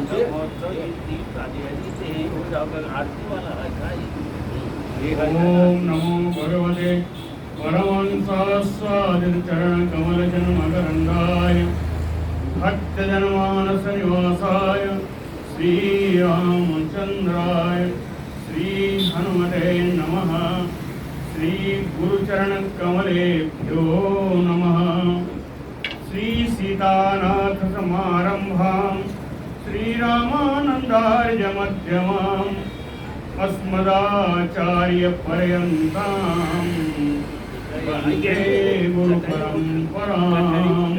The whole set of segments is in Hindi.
ओम नमो भगवते परमहंसस्वादिचरणकमलजन्मकरन्दाय भक्तजनमानसनिवासाय श्रीरामचन्द्राय श्रीहनुमते नमः। श्रीगुरुचरणकमलेभ्यो नमः। श्रीसीतानाथसमारम्भां श्रीरामानन्दार्यमध्यमाम् अस्मदाचार्यपर्यन्तां वन्दे गुरुपरम्पराम्।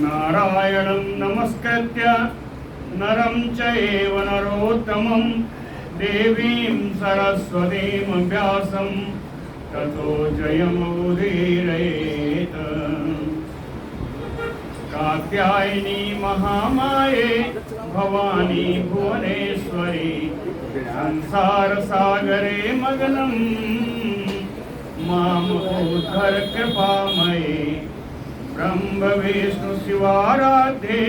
नारायणं नमस्कृत्य नरं चैव नरोत्तमं देवीं सरस्वतीं व्यासं ततो जयमुदीरयेत्। कात्यायनी महामाये भवानी भुवनेश्वरी संसार सागरे मग्नं माम उद्धर कृपामये। ब्रह्म विष्णु शिवाराध्ये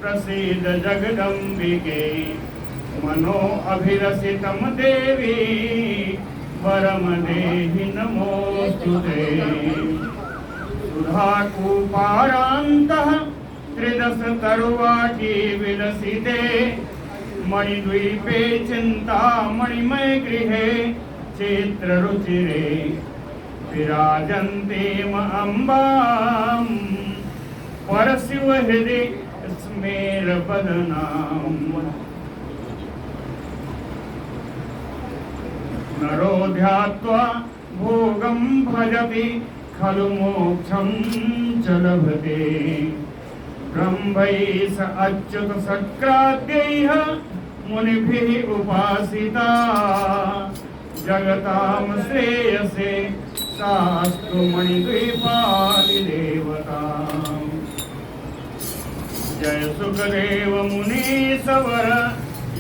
प्रसीद जगदम्बिके। मनो अभिरसितं देवी वरम देहि नमोस्तुते। सुधाकूपारान्तः त्रिदश तरुवाटी विलसिते। मणिद्वीपे चिन्तामणिमय गृहे चित्ररुचिरे विराजन्ते अम्बां परशिवहृदि स्मेरवदनाम्। नरो ध्यात्वा भोगं भजति खलु मोक्षं च लभते। ब्रह्मैः स अच्युत सत्क्रात्यैः मुनिभिः उपासिता। जगतां श्रेयसे सास्तु मणिद्वीपादिदेवता। जय सुखदेव मुनीसवर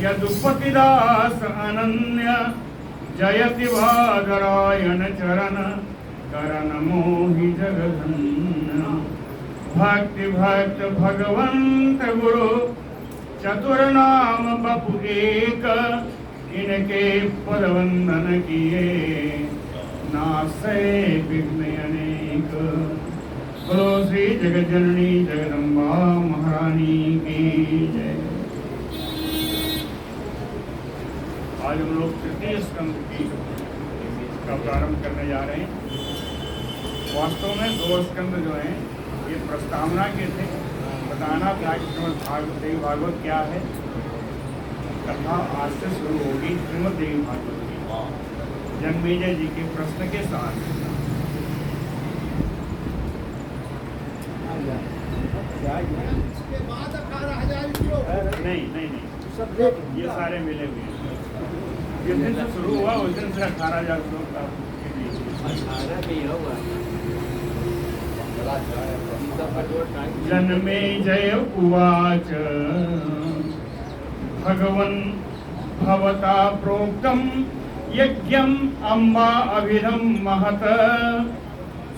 यदुपतिदास अनन्य। जयति वादरायण चरण करण मोहि जगधन्य। भक्ति भक्त भगवंत गुरु चतुर्नाम बपु एक। इनके पदवंदन किए नासै विघ्न अनेक। बोलो श्री जगज्जननी जगदम्बा महारानी की जय। आज हम लोग तृतीय स्कंद की का प्रारंभ करने जा रहे हैं। वास्तव में 2 स्कंद जो हैं ये प्रस्तावना के थे। बताना था कि श्रीमद् देवी भागवत क्या है। कथा आज से शुरू होगी श्रीमद् देवी भागवत की जन्मेजय जी के प्रश्न के साथ। नहीं नहीं नहीं ये सारे मिले हुए हैं। जिस दिन से शुरू हुआ उस दिन से 18,000 श्लोक का जन्मेजय उवाच भगवन् भवता प्रोक्तं यज्ञम् अम्बा अभिधं महत्।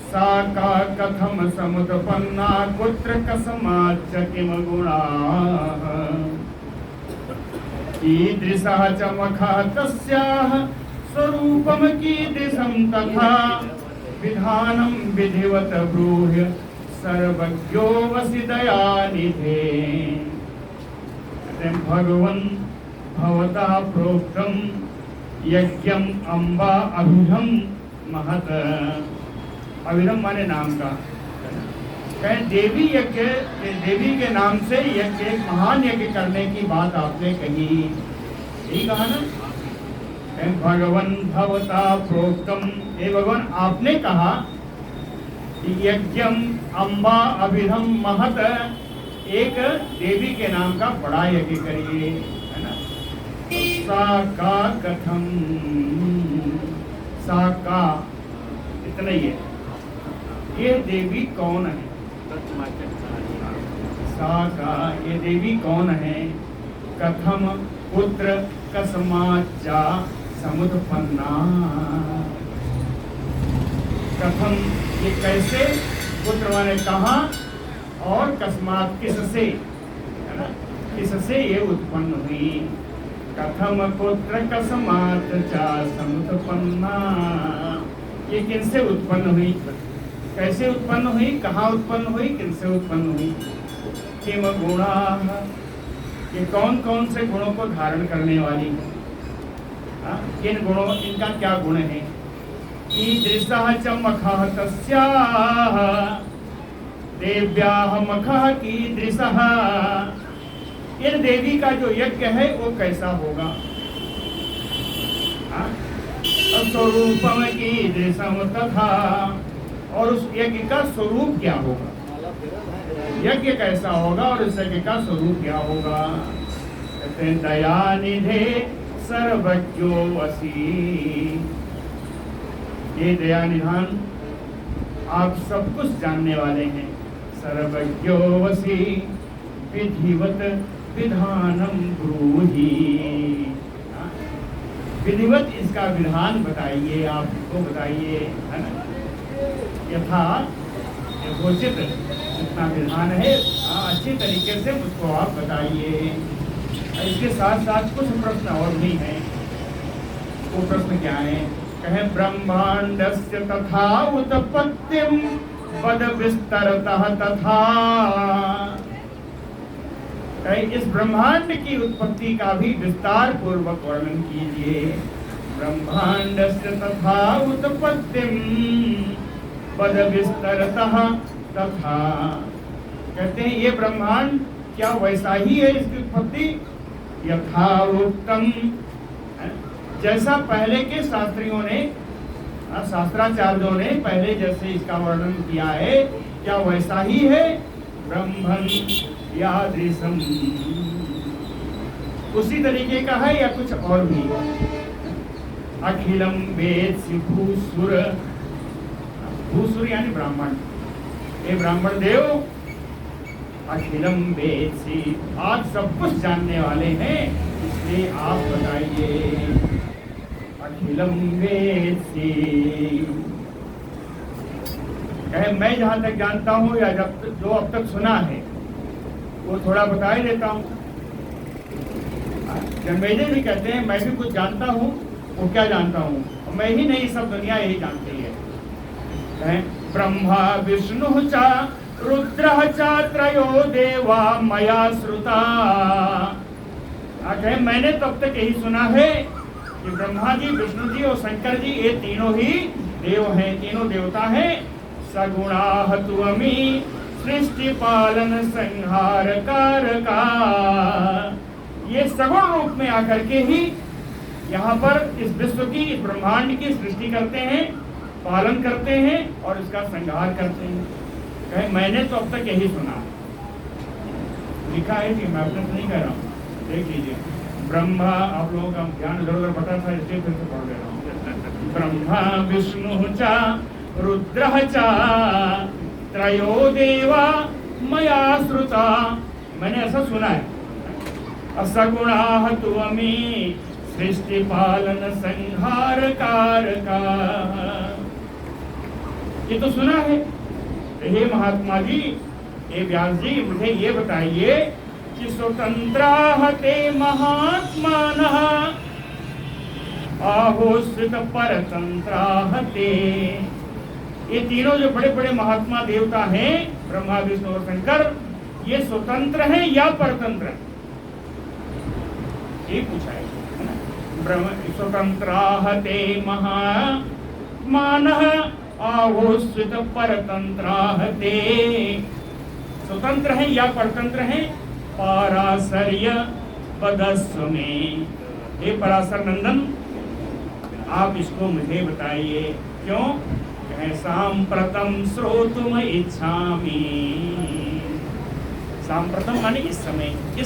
सा का कथम समुत्पन्ना कुत्र कस्माच्च किम गुणाः। कीदृशः च मखः तस्याः स्वरूपं कीदृशं तथा। विधानं विधिवत ब्रूहि सर्वज्ञो वसि दयानिधे। भगवन् भवता प्रोक्तं यज्ञम् अम्बा अभिधं महत्। अभिधम माने नाम का। कहें देवी यज्ञ, देवी के नाम से यज्ञ, एक महान यज्ञ करने की बात आपने कही। यही कहा ना। भगवन् भवता प्रोक्तम, हे भगवान आपने कहा यज्ञम अम्बा अभिधम महत। एक देवी के नाम का बड़ा यज्ञ करिए, है ना। सा का कथम, सा का इतना ही है। ये देवी कौन है? सा का ये देवी कौन है? कथम पुत्र कस्माच्चा समुत्पन्ना। कथम ये कैसे, पुत्र माने कहाँ, और कस्मात किससे, है ना। किससे ये उत्पन्न हुई। कथम पुत्र कस्मात् च समुत्पन्ना, ये किनसे उत्पन्न हुई, कैसे उत्पन्न हुई, कहाँ उत्पन्न हुई, किनसे उत्पन्न हुई। किम गुणा, ये कौन कौन से गुणों को धारण करने वाली है, किन गुणों, इनका क्या गुण है। ईदृशः च मखः तस्याः देव्याः मखः कीदृशः, इन देवी का जो यज्ञ है वो कैसा होगा। स्वरूपम कीदृशम तथा, और उस यज्ञ का स्वरूप क्या होगा, यज्ञ कैसा होगा और उस यज्ञ का स्वरूप क्या होगा। कहते हैं दयानिधे सर्वज्ञो वसी, ये दया निधान आप सब कुछ जानने वाले हैं। सर्वज्ञो वसी विधिवत विधानम ब्रूहि, विधिवत इसका विधान बताइए, आप इसको बताइए, है ना। यथा यथोचित जितना विधान है अच्छी तरीके से मुझको आप बताइए। इसके साथ साथ कुछ प्रश्न और भी हैं। वो प्रश्न क्या है, कहें ब्रह्मांडस्य तथा उत्पत्तिम पद विस्तरतः तथा, इस ब्रह्मांड की उत्पत्ति का भी विस्तार पूर्वक वर्णन कीजिए। ब्रह्मांडस्य तथा उत्पत्तिम पद विस्तरतः तथा, कहते हैं ये ब्रह्मांड क्या वैसा ही है इसकी उत्पत्ति। यथा उत्तम, जैसा पहले के शास्त्रियों ने, शास्त्राचार्यों ने पहले जैसे इसका वर्णन किया है, क्या वैसा ही है। ब्रह्मन् यादृशम, उसी तरीके का है या कुछ और भी। अखिलम वेत्सि भूसुर, भूसुर यानी ब्राह्मण, ये ब्राह्मण देव अखिलम वेत्सि, आप सब कुछ जानने वाले हैं, इसलिए आप बताइए। अखिलम वेत्सि, कहे मैं जहां तक जानता हूं या जो अब तक सुना है वो थोड़ा बता ही देता हूं। जन्मेजय भी कहते हैं मैं भी कुछ जानता हूं, वो क्या जानता हूं, मैं ही नहीं सब दुनिया यही जानती है। ब्रह्मा विष्णु चा रुद्रः च त्रयो देवा मया श्रुता, कहे मैंने तब तक यही सुना है कि ब्रह्मा जी, विष्णु जी और शंकर जी ये तीनों ही देव हैं, तीनों देवता हैं। सगुणाः त्वमी सृष्टि पालन संहार कारका, ये सगुण रूप में आकर के ही यहाँ पर इस विश्व की, इस ब्रह्मांड की सृष्टि करते हैं, पालन करते हैं और इसका संहार करते हैं। कहे मैंने तो अब तक यही सुना, लिखा है कि मैं अपने से नहीं कह रहा हूँ, देख लीजिए। ब्रह्मा, आप लोगों का ध्यान इधर उधर बटा था इसलिए फिर से पढ़ दे रहा हूँ। ब्रह्मा विष्णु चा रुद्रः चा त्रयो देवा मया श्रुता, मैंने ऐसा सुना है। असगुणाः त्वमी सृष्टि पालन संहार कारका, ये तो सुना है। हे महात्मा जी, हे व्यास जी, मुझे ये बताइए कि स्वतंत्राः ते महात्मानः आहोस्वित परतंत्राः ते, ये तीनों जो बड़े बड़े महात्मा देवता हैं, ब्रह्मा विष्णु और शंकर, ये स्वतंत्र हैं या परतंत्र हैं, ये पूछा है। स्वतंत्राः ते महात्मानः आहोस्वित परतंत्राः ते, स्वतंत्र हैं या परतंत्र हैं। पाराशर्य पदस्व में, हे पराशर नंदन आप इसको मुझे बताइए क्यों। सांप्रतम श्रोतुम इच्छामि, सांप्रतम माने इस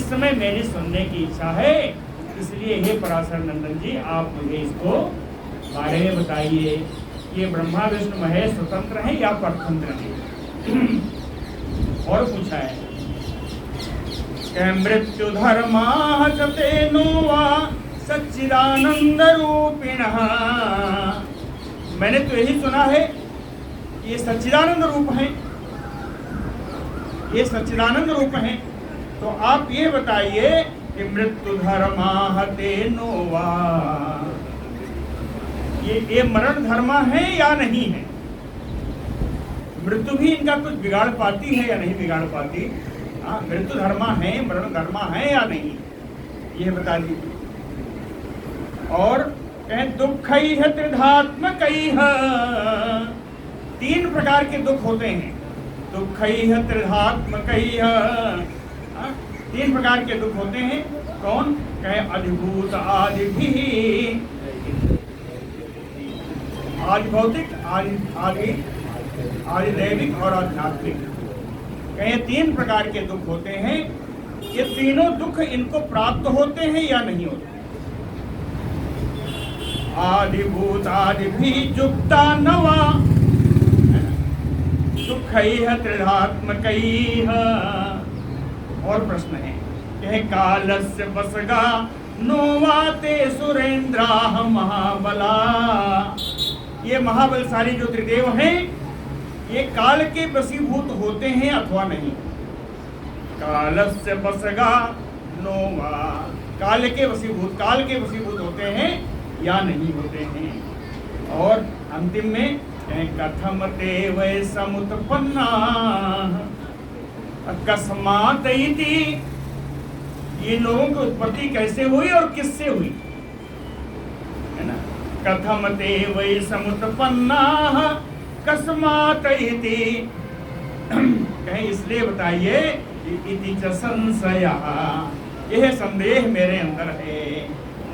समय मेरी सुनने की इच्छा है, इसलिए हे पराशर नंदन जी आप मुझे इसको बारे में बताइए। ये ब्रह्मा विष्णु महेश स्वतंत्र हैं या परतंत्र हैं। और पूछा है मृत्यु धर्माः च तेनो वा सच्चिदानंद रूपिणः, मैंने तो यही सुना है ये सच्चिदानंद रूप है, ये सच्चिदानंद रूप है। तो आप ये बताइए कि मृत्यु धर्माहते नोवा, ये मरण धर्मा है या नहीं है? मृत्यु भी इनका कुछ बिगाड़ पाती है या नहीं बिगाड़ पाती? हाँ, मृत्यु धर्मा है, मरण धर्मा है या नहीं, ये बता दीजिए। और दुख ही है त्रिधात्मक, तीन प्रकार के दुख होते हैं। दुख ही है त्रिधात्मक, तीन प्रकार के दुख होते हैं। कौन? कहे अधिभूत आदि भी, आदि भौतिक, आदि दैविक और आध्यात्मिक। कहे तीन प्रकार के दुख होते हैं। ये तीनों दुख इनको प्राप्त होते हैं या नहीं होते? आदिभूत आदि भी जुक्ता नवा, दुख है त्रिधात्मक। और प्रश्न है कि कालस्य बसगा नोवाते सुरेंद्राः महाबला, ये महाबलशाली जो त्रिदेव हैं ये काल के वशीभूत होते हैं अथवा नहीं? कालस्य बसगा नोवा, काल के वशीभूत होते हैं या नहीं होते हैं? और अंतिम में कथम ते वै समुत्पन्ना अकस्मात् इति, ये लोगों की उत्पत्ति कैसे हुई और किससे हुई, है ना? कथम ते वै समुत्पन्ना कस्मात् इति, कहीं इसलिए बताइए इति च संशयः, यह संदेह मेरे अंदर है,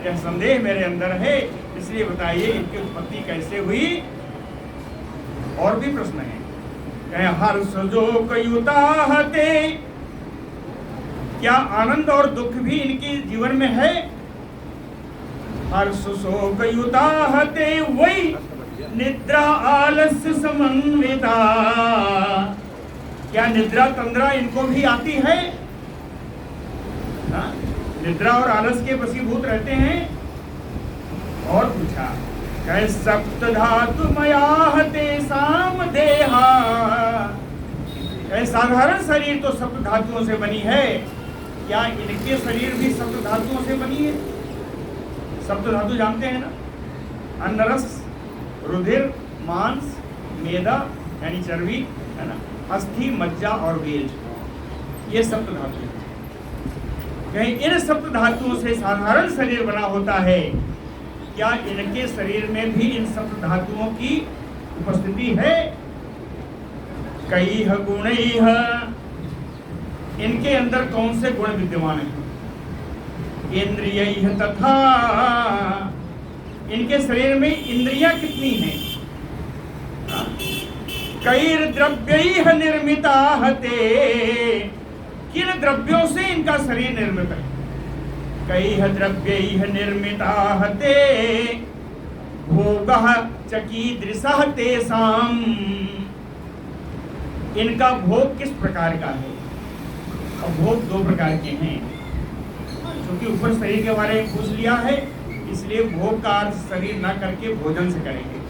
यह संदेह मेरे अंदर है, इसलिए बताइए इनकी उत्पत्ति कैसे हुई। और भी प्रश्न है, कहे हर्ष शोक युताहते, क्या आनंद और दुख भी इनके जीवन में है? हर्ष शोक युताहते वही निद्रा आलस्य समन्विता, क्या निद्रा तंद्रा इनको भी आती है? हाँ? निद्रा और आलस के वशीभूत रहते हैं। और पूछा कहे सप्त धातु मया तेसाम देहा, साधारण शरीर तो सप्त धातुओं से बनी है, क्या इनके शरीर भी सप्त धातुओं से बनी है? सप्त धातु जानते हैं ना? अन्नरस, रुधिर, मांस, मेदा यानी चर्बी, है ना, अस्थि, मज्जा और वेज, ये सप्त धातु हैं। कहीं इन सप्त धातुओं से साधारण शरीर बना होता है, क्या इनके शरीर में भी इन सप्त धातुओं की उपस्थिति है? कई गुण, इनके अंदर कौन से गुण विद्यमान है? इंद्रिय तथा, इनके शरीर में इंद्रियां कितनी हैं? कई द्रव्य निर्मिता हते, किन द्रव्यों से इनका शरीर निर्मित है? कई द्रव्य निर्मिता हते भोगः चकीदृशः तेषाम्, इनका भोग किस प्रकार का है? अब भोग दो प्रकार के हैं, क्योंकि ऊपर शरीर के बारे में पूछ लिया है, इसलिए भोग का अर्थ शरीर ना करके भोजन से करेंगे,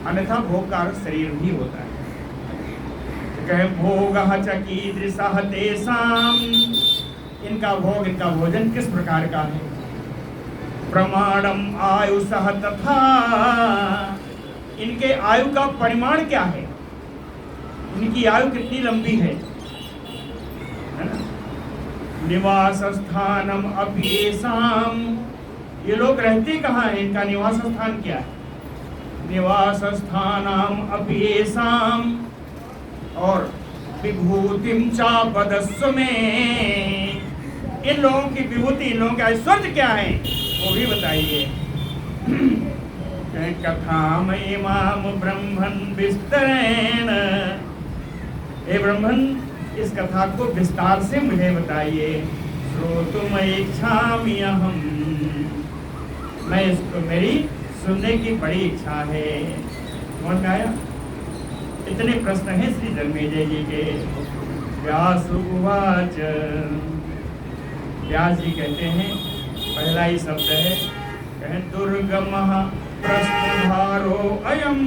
अन्यथा भोग का अर्थ शरीर भी होता है। कहे भोगः चकीदृशः तेषाम्, इनका भोग, इनका भोजन किस प्रकार का है? प्रमाणम आयुषः तथा, इनके आयु का परिमाण क्या है? इनकी आयु कितनी लंबी है ना? निवास स्थानम अभीसाम, ये लोग रहते कहाँ हैं? इनका निवास स्थान क्या है? निवास स्थानम अभीसाम, और विभूतिम चापदस्व में, इन लोगों की विभूति, इन लोगों के ऐश्वर्य क्या है वो भी बताइए। कथाम इमाम ब्रह्मन् विस्तरेण, हे ब्रह्मन इस कथा को विस्तार से मुझे बताइए। श्रोतुम इच्छामि अहम्, मैं इसको, मेरी सुनने की बड़ी इच्छा है। समझ में आया? इतने प्रश्न हैं श्री जन्मेजय जी के। व्यास उवाच, व्यास जी कहते हैं, पहला ही शब्द है, कहें दुर्गमः प्रश्नभारो अयम्,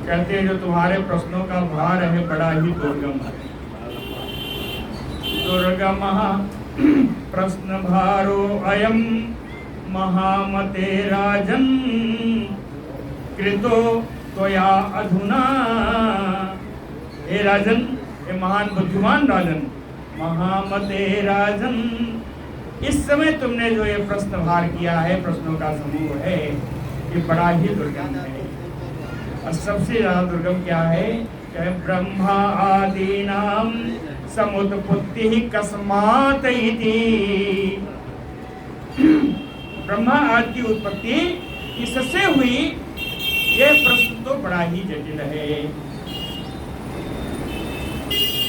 कहते हैं जो तुम्हारे प्रश्नों का भार है बड़ा ही दुर्गम है। दुर्गमः प्रश्नभारो अयं महामते राजन् कृतो त्वया अधुना। हे राजन, हे महान बुद्धिमान राजन, महामते राजन, इस समय तुमने जो ये प्रश्नभार किया है, प्रश्नों का समूह है, ये बड़ा ही दुर्गम है। और सबसे ज्यादा दुर्गम क्या है? ब्रह्मा आदीनां समुत्पत्ति कस्मात् इति। ब्रह्मा आदि की उत्पत्ति किससे हुई? यह प्रश्न तो बड़ा ही जटिल है।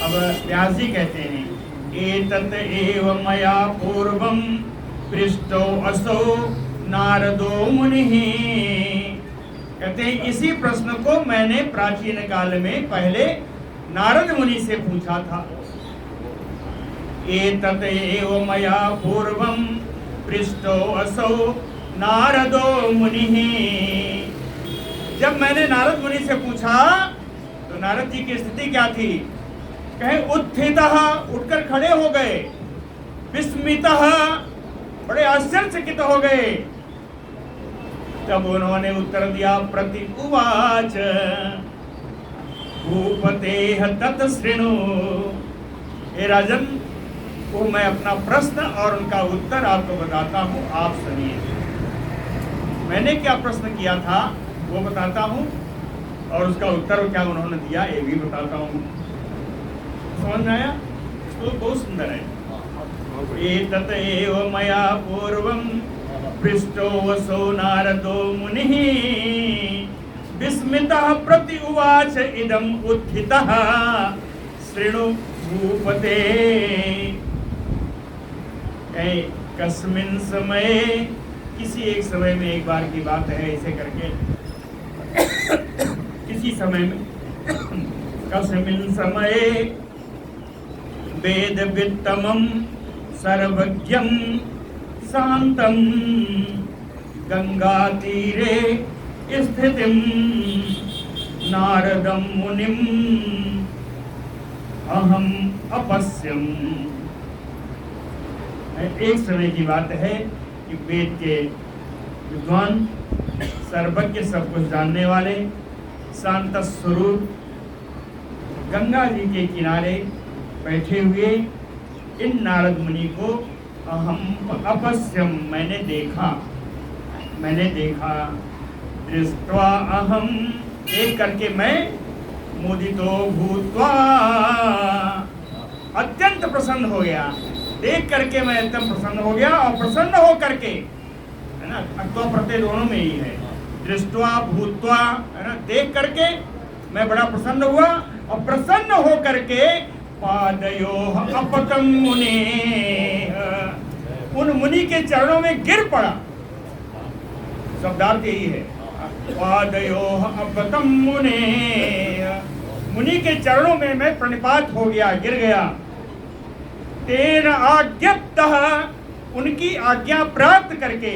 अब व्यास जी कहते हैं, एतत् एव मया पूर्वं पृष्टो असौ नारदो मुनिः। कहते हैं इसी प्रश्न को मैंने प्राचीन काल में पहले नारद मुनि से पूछा था। एतत् एव मया पूर्वं पृष्टो असौ नारदो मुनिः। जब मैंने नारद मुनि से पूछा तो नारद जी की स्थिति क्या थी? कहे उत्थितः, उठकर खड़े हो गए, विस्मितः, बड़े आश्चर्यचकित हो गए। तब उन्होंने उत्तर दिया, प्रति उवाच भूपतेह तत् शृणु। हे राजन, वो मैं अपना प्रश्न और उनका उत्तर आपको बताता हूँ, आप सुनिए। मैंने क्या प्रश्न किया था वो बताता हूँ, और उसका उत्तर क्या उन्होंने दिया ये भी बताता हूँ। समझ में आया? तो बहुत सुंदर है। एतत् एव मया पूर्वं पृष्टो वसो नारदो मुनिः विस्मितः प्रति उवाच इदम् उत्थितः शृणु भूपते। कस्मिन् समये, किसी एक समय में, एक बार की बात है, ऐसे करके किसी समय में, कस्मिन् समये वेद वित्तमं सर्वज्ञं शांतं गंगा तीरे स्थितिं नारदं मुनिं अहम अपश्यम्। एक समय की बात है कि वेद के विद्वान, सर्वज्ञ, सब कुछ जानने वाले, शांत स्वरूप गंगा जी के किनारे बैठे हुए इन नारद मुनि को अहम अपश्यम, मैंने देखा, दृष्ट्वा अहम, देख करके मैं, मुदितो भूत्वा, अत्यंत प्रसन्न हो गया। देख करके मैं अत्यंत प्रसन्न हो गया, और प्रसन्न हो करके, है ना, अत्वा प्रत्यय दोनों में ही है, दृष्ट्वा भूत्वा, है ना, देख करके मैं बड़ा प्रसन्न हुआ, और प्रसन्न हो करके पादयोः अपतं मुनेः, उन मुनि के चरणों में गिर पड़ा। शब्दार्थ यही है, पादयोः अपतं मुनेः, मुनि के चरणों में मैं प्रणिपात हो गया, गिर गया। तेन आज्ञप्तः, उनकी आज्ञा प्राप्त करके,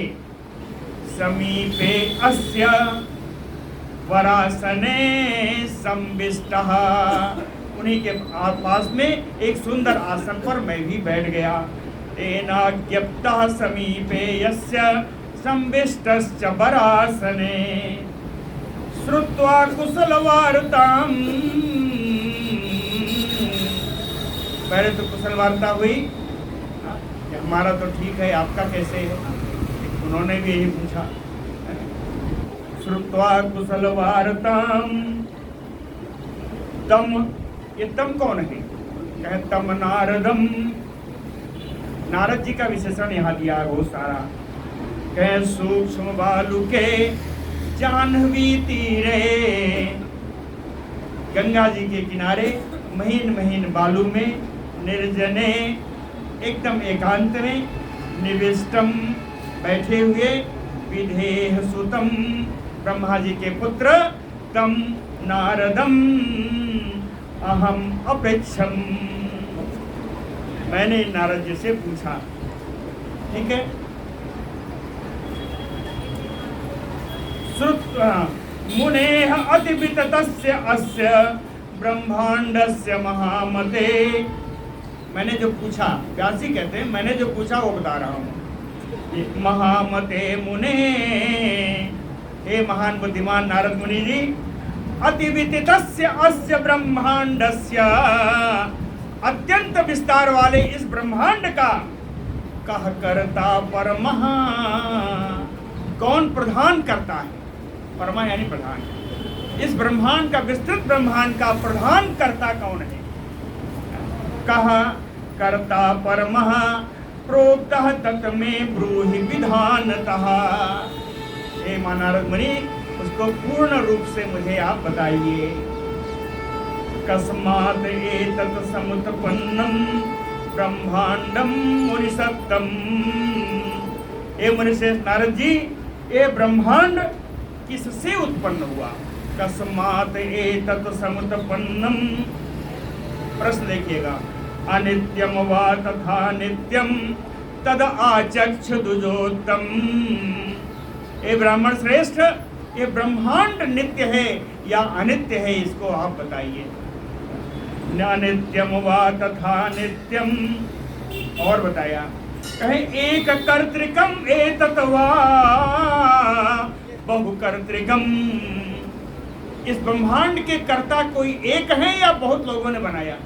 समीपे अस्य वरासने संविष्टः, उन्हीं के पास में एक सुंदर आसन पर मैं भी बैठ गया। तेनाज्ञप्तः समीपे यस्य संविष्टश्च वरासने श्रुत्वा कुशलवार्ताम्। पहले तो कुशल वार्ता हुई कि हमारा तो ठीक है, आपका कैसे है? उन्होंने भी यही पूछा। श्रुत्वा कुशल वार्ताम् तम, ये तम कौन है? कहे तम नारदम। नारद जी का विशेषण यहाँ दिया है बहुत सारा। कहे सूक्ष्म बालू के जाह्नवी तीरे, गंगा जी के किनारे महीन महीन बालू में, निर्जने, एकदम एकांत में, निविष्टम, बैठे हुए, विधेह सुतम, ब्रह्मा जी के पुत्र, तम नारदम अहम अपेक्षम, मैंने नारद जी से पूछा। ठीक है, श्रुत्वा मुनेः अतिविततस्य अस्य ब्रह्मांडस्य महामते मैंने जो पूछा, व्यास जी कहते हैं मैंने जो पूछा वो बता रहा हूँ। महामते मुने, हे महान बुद्धिमान नारद मुनि जी, अति विदितस्य अस्य ब्रह्मांडस्य, अत्यंत विस्तार वाले इस ब्रह्मांड का कह करता परमः, कौन प्रधान करता है? परमा यानी प्रधान। इस ब्रह्मांड का, विस्तृत ब्रह्मांड का प्रधान करता कौन है? कह करता परमः प्रोक्तः तत् में ब्रूहि विधानतः। हे नारद मुनि, उसको पूर्ण रूप से मुझे आप बताइए। कस्मात् एतत् समुत्पन्नं ब्रह्मांडम मुनिसत्तम। हे मुनिश्रेष्ठ नारद जी, ये ब्रह्मांड किससे उत्पन्न हुआ? कस्मात् एतत् समुत्पन्नम, प्रश्न देखिएगा। अनित्यम वा तथा नित्यम तद आचक्ष दुजोत्तम। ये ब्राह्मण श्रेष्ठ, ये ब्रह्मांड नित्य है या अनित्य है, इसको आप बताइए। अनित्यम वा तथा नित्यम, और बताया। कहे एक कर्तृकम एतत् वा बहुकर्तृकम। इस ब्रह्मांड के कर्ता कोई एक है या बहुत लोगों ने बनाया?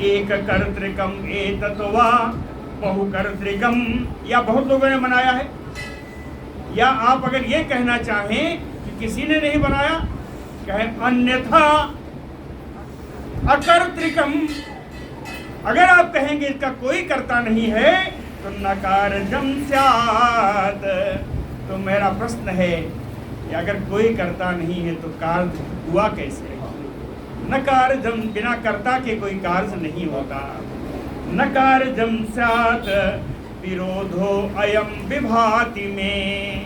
एक कर्तृकम एतत् वा बहुकर्तृकम, या बहुत लोगों ने बनाया है? या आप अगर ये कहना चाहें कि किसी ने नहीं बनाया, कहे अन्यथा अकर्तृकम। अगर आप कहेंगे इसका कोई कर्ता नहीं है तो नकारजम स्यात्। तो मेरा प्रश्न है कि अगर कोई कर्ता नहीं है तो कार्य हुआ कैसे? न कार्यजम, बिना कर्ता के कोई कार्य नहीं होता। न कार्यजम स्यात् विरोधो अयम विभाति में।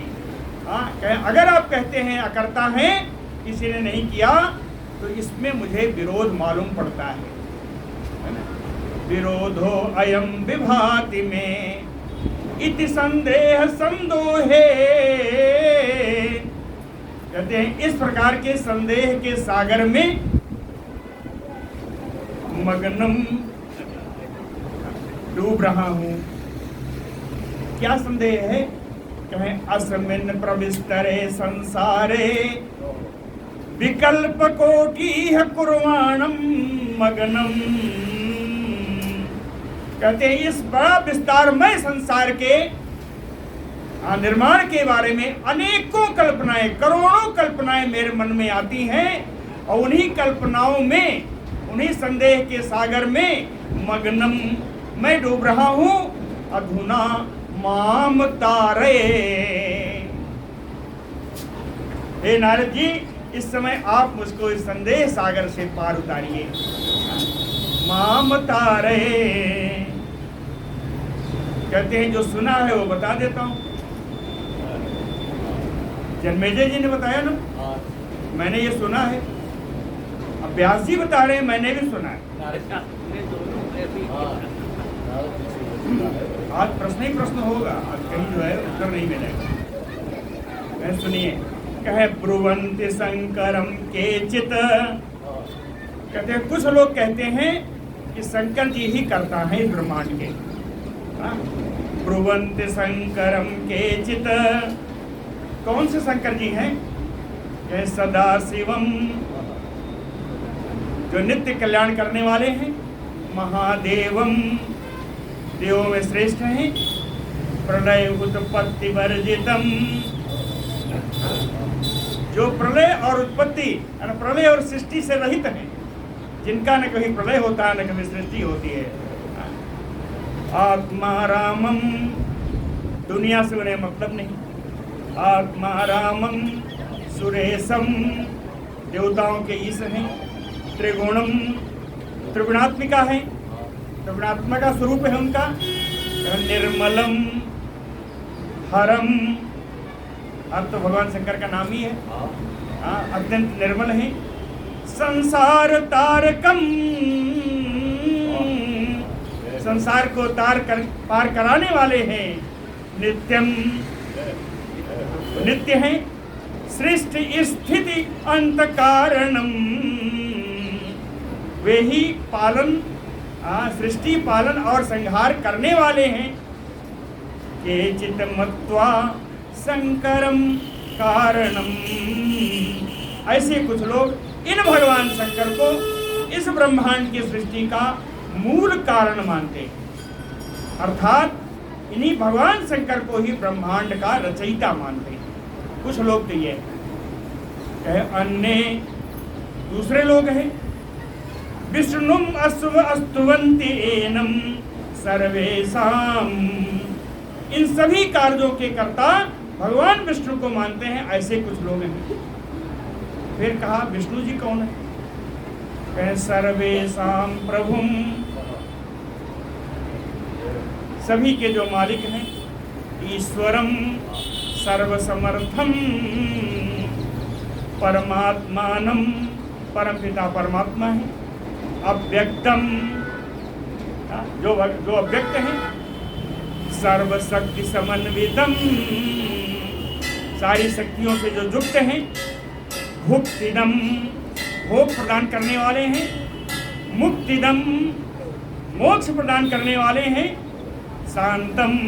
अगर आप कहते हैं अकर्ता है, किसी ने नहीं किया, तो इसमें मुझे विरोध मालूम पड़ता है। विरोधो अयम विभाति में इति संदेह संदोहे। कहते हैं इस प्रकार के संदेह के सागर में मगनम डूब रहा हूं। क्या संदेह है? कहें अस्मिन् प्रविस्तरे संसारे विकल्प कोटिह कुर्वाणम मगनम। कहते हैं इस बड़ा विस्तारमय संसार के निर्माण के बारे में अनेकों कल्पनाएं, करोड़ों कल्पनाएं मेरे मन में आती हैं, और उन्हीं कल्पनाओं में, उन्हीं संदेह के सागर में मगनम मैं डूब रहा हूं। अधुना माम तारे। हे नारद जी, इस समय आप मुझको इस संदेह सागर से पार उतारिए। माम तारे, कहते हैं जो सुना है वो बता देता हूं। जन्मेजय जी ने बताया ना, मैंने ये सुना है। अब व्यास जी बता रहे हैं, मैंने भी सुना है। आज प्रश्न ही प्रश्न होगा, आज कहीं जो है उत्तर नहीं मिलेगा। मैं सुनिए। कहे ब्रुवंति शंकरम केचित। कहते हैं कुछ लोग कहते हैं कि शंकर जी ही करता है इस ब्रह्मांड के। ब्रुवंति शंकरम केचित, कौन से शंकर जी हैं? कहे सदा शिवम, जो नित्य कल्याण करने वाले हैं। महादेवम, देवों में श्रेष्ठ हैं। प्रलय उत्पत्ति वर्जितम, जो प्रलय और उत्पत्ति, प्रलय और सृष्टि से रहित हैं, जिनका न कभी प्रलय होता है न कभी सृष्टि होती है। आत्मा रामम, दुनिया से उन्हें मतलब नहीं। आत्मा रामम सुरेशम, देवताओं के ईश हैं। त्रिगुणम, त्रिगुणात्मिका है, त्रिगुणात्मा का स्वरूप है उनका। निर्मलम हरम, अब तो भगवान शंकर का नाम ही है। अत्यंत निर्मल है। संसार तारकम, संसार को पार कराने वाले हैं। नित्यम, नित्य हैं। सृष्टि स्थिति अंत कारणम, वे ही पालन सृष्टि पालन और संहार करने वाले हैं। केचित् मत्वा शंकरम कारणम, ऐसे कुछ लोग इन भगवान शंकर को इस ब्रह्मांड की सृष्टि का मूल कारण मानते हैं, अर्थात इन्हीं भगवान शंकर को ही ब्रह्मांड का रचयिता मानते हैं। कुछ लोग तो ये है, अन्य दूसरे लोग हैं विष्णुम अस्तुवन्ति एनम सर्वेशाम, इन सभी कार्यों के कर्ता भगवान विष्णु को मानते हैं, ऐसे कुछ लोग हैं। फिर कहा विष्णु जी कौन है? कहे सर्वेशाम प्रभुम, सभी के जो मालिक हैं, ईश्वरम सर्वसमर्थम परमात्मानम, परमपिता परमात्मा है, अव्यक्तम जो अव्यक्त है, सर्वशक्ति समन्वितम सारी शक्तियों से जो युक्त हैं, भुक्तिदम भोग प्रदान करने वाले हैं, मुक्तिदम मोक्ष प्रदान करने वाले हैं, शांतम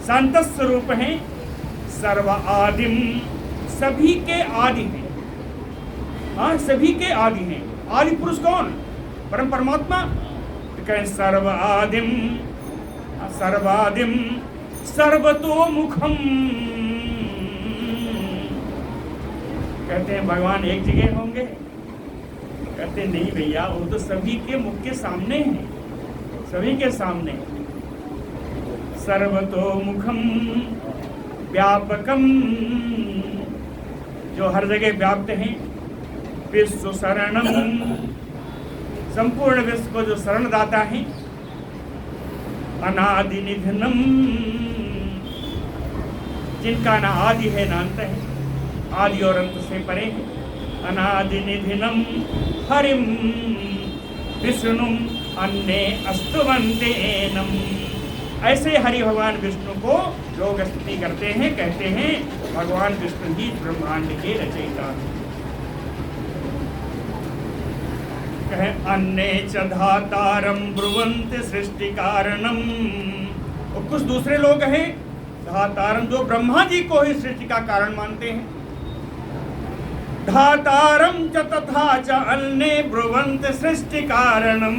शांत स्वरूप हैं, सर्व आदिम सभी के आदि हैं। हाँ, सभी के आदि हैं। आदि पुरुष कौन? परम परमात्मा। तो कहें सर्वादिम सर्वादिम सर्वतोमुखम, कहते हैं भगवान एक जगह होंगे? कहते नहीं भैया, वो तो सभी के मुख के सामने है, सभी के सामने। सर्वतोमुखम व्यापकम, जो हर जगह व्याप्त हैं, विश्व शरणम संपूर्ण विश्व को जो शरण दाता है, अनादि निधनम जिनका ना आदि है ना अंत है, आदि और अंत से परे है, अनादि निधनम हरिम विष्णुम अन्य अस्तुवन्ते एनम, ऐसे हरि भगवान विष्णु को लोग स्तुति करते हैं, कहते हैं भगवान विष्णु ही ब्रह्मांड के रचयिता हैं। कहे अन्य च धातारम ब्रुवन्ति सृष्टि कारणम, और कुछ दूसरे लोग हैं धातारम जो ब्रह्मा जी को ही सृष्टि का कारण मानते हैं। धातारम च तथा च अन्य ब्रुवन्ति सृष्टि कारणम,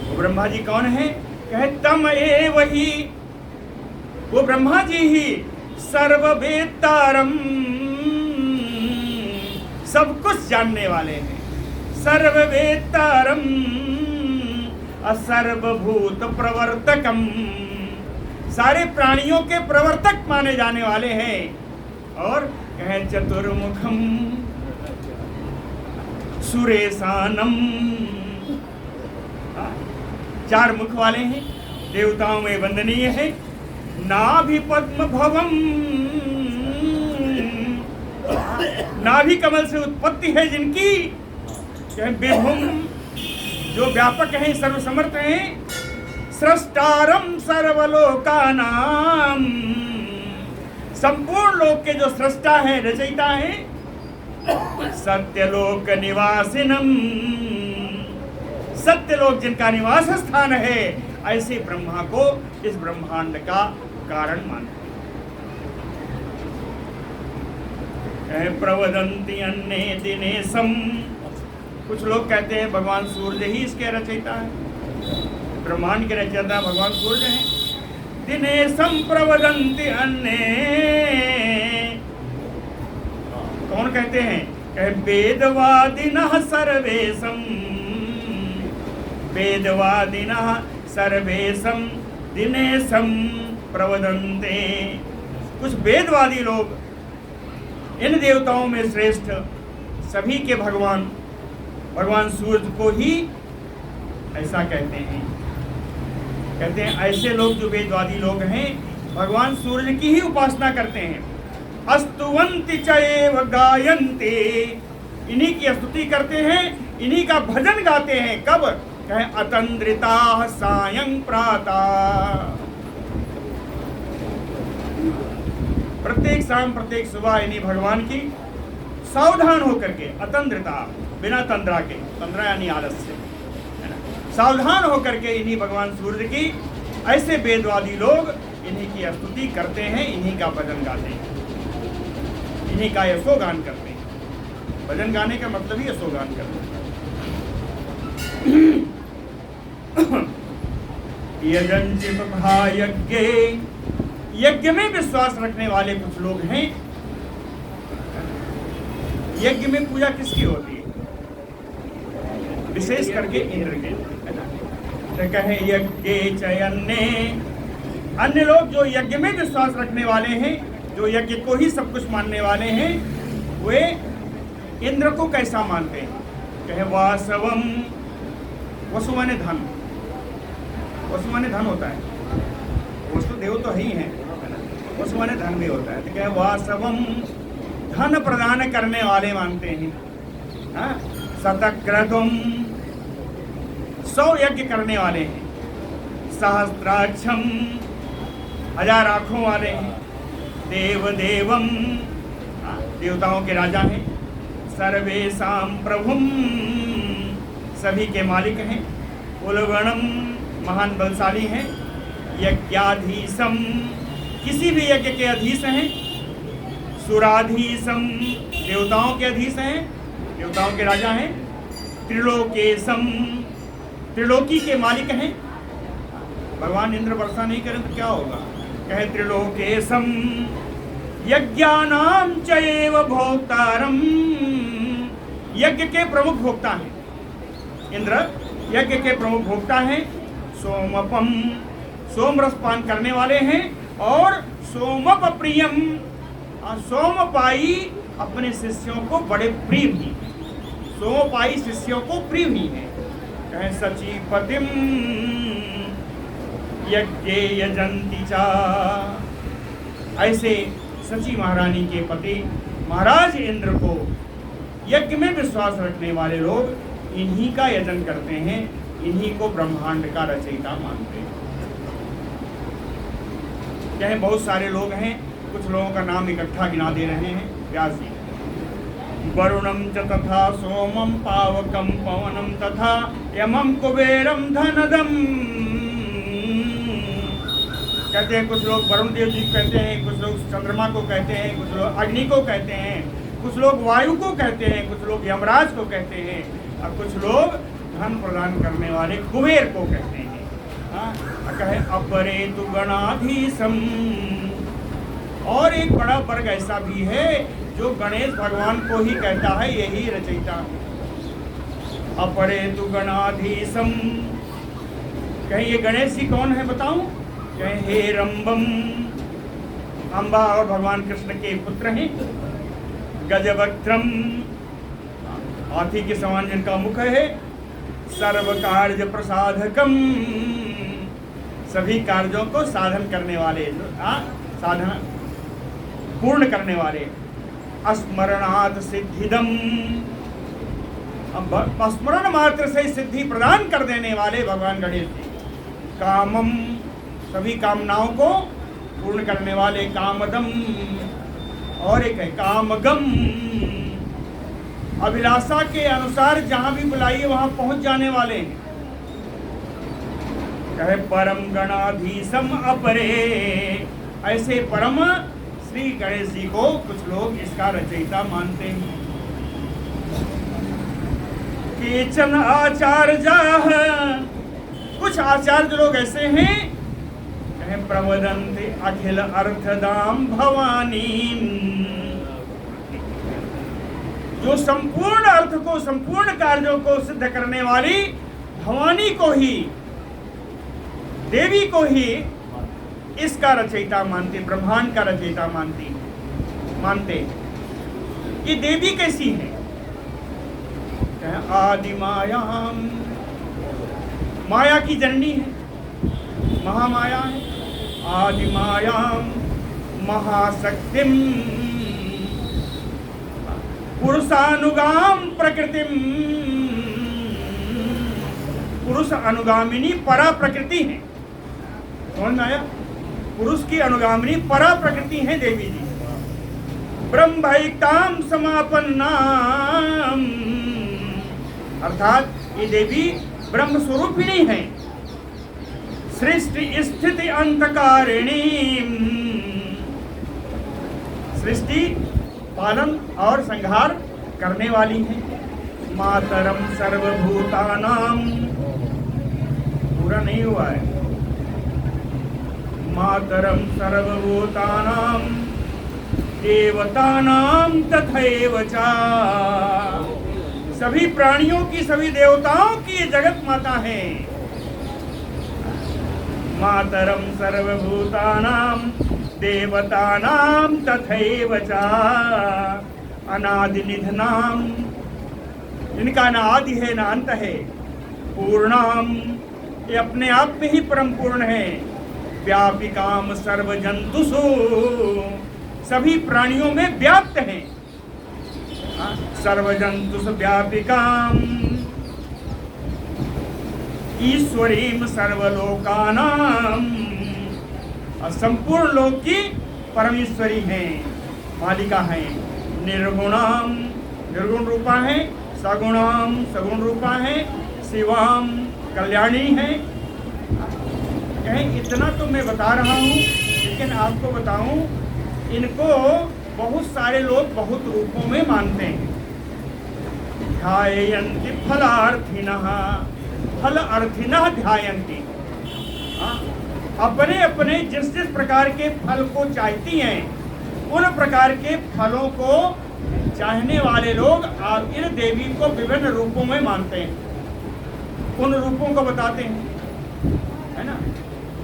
वो ब्रह्मा जी कौन है? कहे तम एव ही, वो ब्रह्मा जी ही सर्ववेत्तारम सब कुछ जानने वाले हैं, सर्ववेत्तारम असर्वभूत प्रवर्तकम सारे प्राणियों के प्रवर्तक माने जाने वाले हैं। और कहे चतुर्मुखम सुरेशानम, चार मुख वाले हैं, देवताओं में वंदनीय है। नाभि पद्म भवम, नाभि कमल से उत्पत्ति है जिनकी। विभुम जो व्यापक हैं, सर्वसमर्थ हैं। सृष्टारम सर्वलोकानाम, संपूर्ण लोक के जो सृष्टा है, रचयिता है। सत्यलोक निवासिनम, सत्यलोक जिनका निवास स्थान है, ऐसे ब्रह्मा को इस ब्रह्मांड का कारण मानते हैं। प्रवदंती अन्य दिनेशम, कुछ लोग कहते हैं भगवान सूर्य ही इसके रचयिता है, ब्रह्मांड के रचयिता भगवान सूर्य हैं। दिनेशम प्रवदंती अन्य, कौन कहते हैं? कहे वेदवादिनः सर्वेशम, वेदवादिनः सर्वेशम दिनेशम प्रवदन्ते। कुछ वेदवादी लोग इन देवताओं में श्रेष्ठ सभी के भगवान भगवान सूर्य को ही ऐसा कहते हैं। कहते हैं ऐसे लोग जो वेदवादी लोग हैं, भगवान सूर्य की ही उपासना करते हैं। अस्तुवन्ति च एव गायन्ते, इन्हीं की स्तुति करते हैं, इन्हीं का भजन गाते हैं। कब? कहे अतंद्रिता सायं प्रातः, प्रत्येक शाम प्रत्येक सुबह इन्हीं भगवान की सावधान होकर के, अतंद्रता बिना तंद्रा के, तंद्रा यानी आलस से, सावधान होकर के इन्हीं भगवान सूर्य की, ऐसे वेदवादी लोग इन्हीं की स्तुति करते हैं, इन्हीं का भजन गाते हैं, इन्हीं का यशोगान करते हैं। भजन गाने का मतलब ही यशोगान करते हैं। यजंचित तथा यज्ञ, यज्ञ में विश्वास रखने वाले कुछ लोग हैं। यज्ञ में पूजा किसकी होती है? विशेष करके इंद्र के, तो कहे यज्ञ चयन्ने, अन्य लोग जो यज्ञ में विश्वास रखने वाले हैं, जो यज्ञ को ही सब कुछ मानने वाले हैं, वे इंद्र को कैसा मानते हैं? कहे वासवम, वसु माने धन, वसु माने धन होता है, वसु देव तो ही है, वसु माने धन भी होता है। तो कहे वासवम, धन प्रदान करने वाले मानते हैं। शतक्रतुम, 100 यज्ञ करने वाले हैं। सहस्त्राक्षम, 1000 आँखों वाले हैं। देव देवम, देवताओं के राजा हैं। सर्वेशाम प्रभुम, सभी के मालिक हैं। कुलगणम, महान बलशाली हैं। यज्ञाधीशम, किसी भी यज्ञ के अधीश हैं। सुराधीशम, देवताओं के अधीश हैं, देवताओं के राजा हैं। त्रिलोकेशम, त्रिलोकी के मालिक हैं। भगवान इंद्र वर्षा नहीं करें तो क्या होगा? कहे त्रिलोकेशम, यज्ञानाम चैव भोक्तारम, यज्ञ के प्रमुख भोक्ता हैं। इंद्र यज्ञ के प्रमुख भोक्ता हैं। सोमपम, सोम रस पान करने वाले हैं। और सोमप प्रियम, सोमपाई अपने शिष्यों को बड़े प्रिय भी हैं। सोमपाई शिष्यों को प्रिय भी हैं। कहे सचीपतिम यज्ञे यजंती चा, ऐसे सची महारानी के पति महाराज इंद्र को यज्ञ में विश्वास रखने वाले लोग इन्हीं का यजन करते हैं, इन्हीं को ब्रह्मांड का रचयिता मानते हैं। चाहे बहुत सारे लोग हैं, कुछ लोगों का नाम इकट्ठा गिना दे रहे हैं व्यास जी। वरुणम च तथा सोमम पावकम पवनम तथा यमम कुबेरम धनदम, कहते हैं कुछ लोग वरुण देव जी को कहते हैं, कुछ लोग चंद्रमा को कहते हैं, कुछ लोग अग्नि को कहते हैं, कुछ लोग वायु को कहते हैं, कुछ लोग यमराज को कहते हैं, और कुछ लोग धन प्रदान करने वाले कुबेर को कहते हैं। कहे अपरे तु गणाधीशम, और एक बड़ा वर्ग ऐसा भी है जो गणेश भगवान को ही कहता है यही रचयिता है। अपरे तु गणाधीशम, कहे ये गणेश जी कौन है बताऊं? कहे हे रंबम, अम्बा और भगवान कृष्ण के पुत्र हैं। गजवक्त्रम, हाथी के समान जिनका मुख है। सर्व कार्य प्रसाधकम, सभी कार्यों को साधन करने वाले, साधन पूर्ण करने वाले। स्मरणात् सिद्धिदम, स्मरण मात्र से सिद्धि प्रदान कर देने वाले भगवान गणेश जी। कामम, सभी कामनाओं को पूर्ण करने वाले। कामदम, और एक है कामगम, अभिलाषा के अनुसार जहां भी बुलाइए वहां पहुंच जाने वाले हैं। कहे परम गणाधीशम अपरे, ऐसे परम श्री गणेश जी को कुछ लोग इसका रचयिता मानते हैं। केचन आचार्य, कुछ आचार्य लोग ऐसे हैं प्रवदन्ति अखिल अर्थदाम भवानी, जो संपूर्ण अर्थ को, संपूर्ण कार्यों को सिद्ध करने वाली भवानी को ही, देवी को ही इसका रचयिता मानते, ब्रह्मांड का रचयिता मानते। ये देवी कैसी है? आदि माया, माया की जननी है, महामाया है। आदि माया महाशक्तिम पुरुषानुगाम प्रकृतिम, पुरुष अनुगामिनी परा प्रकृति है। समझ में आया? पुरुष की अनुगामिनी परा प्रकृति है देवी जी। ब्रह्मैक्ताम समापन्नाम, अर्थात ये देवी ब्रह्म स्वरूपिणी हैं, सृष्टि स्थिति अंतकारिणी, सृष्टि पालन और संहार करने वाली है। मातरम सर्वभूतानाम, पूरा नहीं हुआ है, मातरम सर्वभूतानाम देवतानाम तथैव च, सभी प्राणियों की, सभी देवताओं की ये जगत माता है। मातरम सर्वभूतानाम देवतानाम तथैव च अनादि निधनाम, इनका ना आदि है ना अंत है। पूर्णाम, ये अपने आप में ही परम पूर्ण है। व्यापिकाम सर्वजंतुषु, सभी प्राणियों में व्याप्त है। सर्वजंतुषु व्यापिकाम ईश्वरीम सर्वलोकानाम, संपूर्ण लोक की परमेश्वरी है, मालिका है। निर्गुणाम, निर्गुण रूपा है। सगुणाम, सगुण रूपा है। शिवाम, कल्याणी है। इतना तो मैं बता रहा हूँ, लेकिन आपको बताऊं, इनको बहुत सारे लोग बहुत रूपों में मानते हैं। ध्यायन्ति फलार्थिनः, फल अर्थिनः ध्यायन्ति, अपने अपने जिस जिस प्रकार के फल को चाहती हैं, उन प्रकार के फलों को चाहने वाले लोग इन देवी को विभिन्न रूपों में मानते हैं, उन रूपों को बताते हैं, है ना।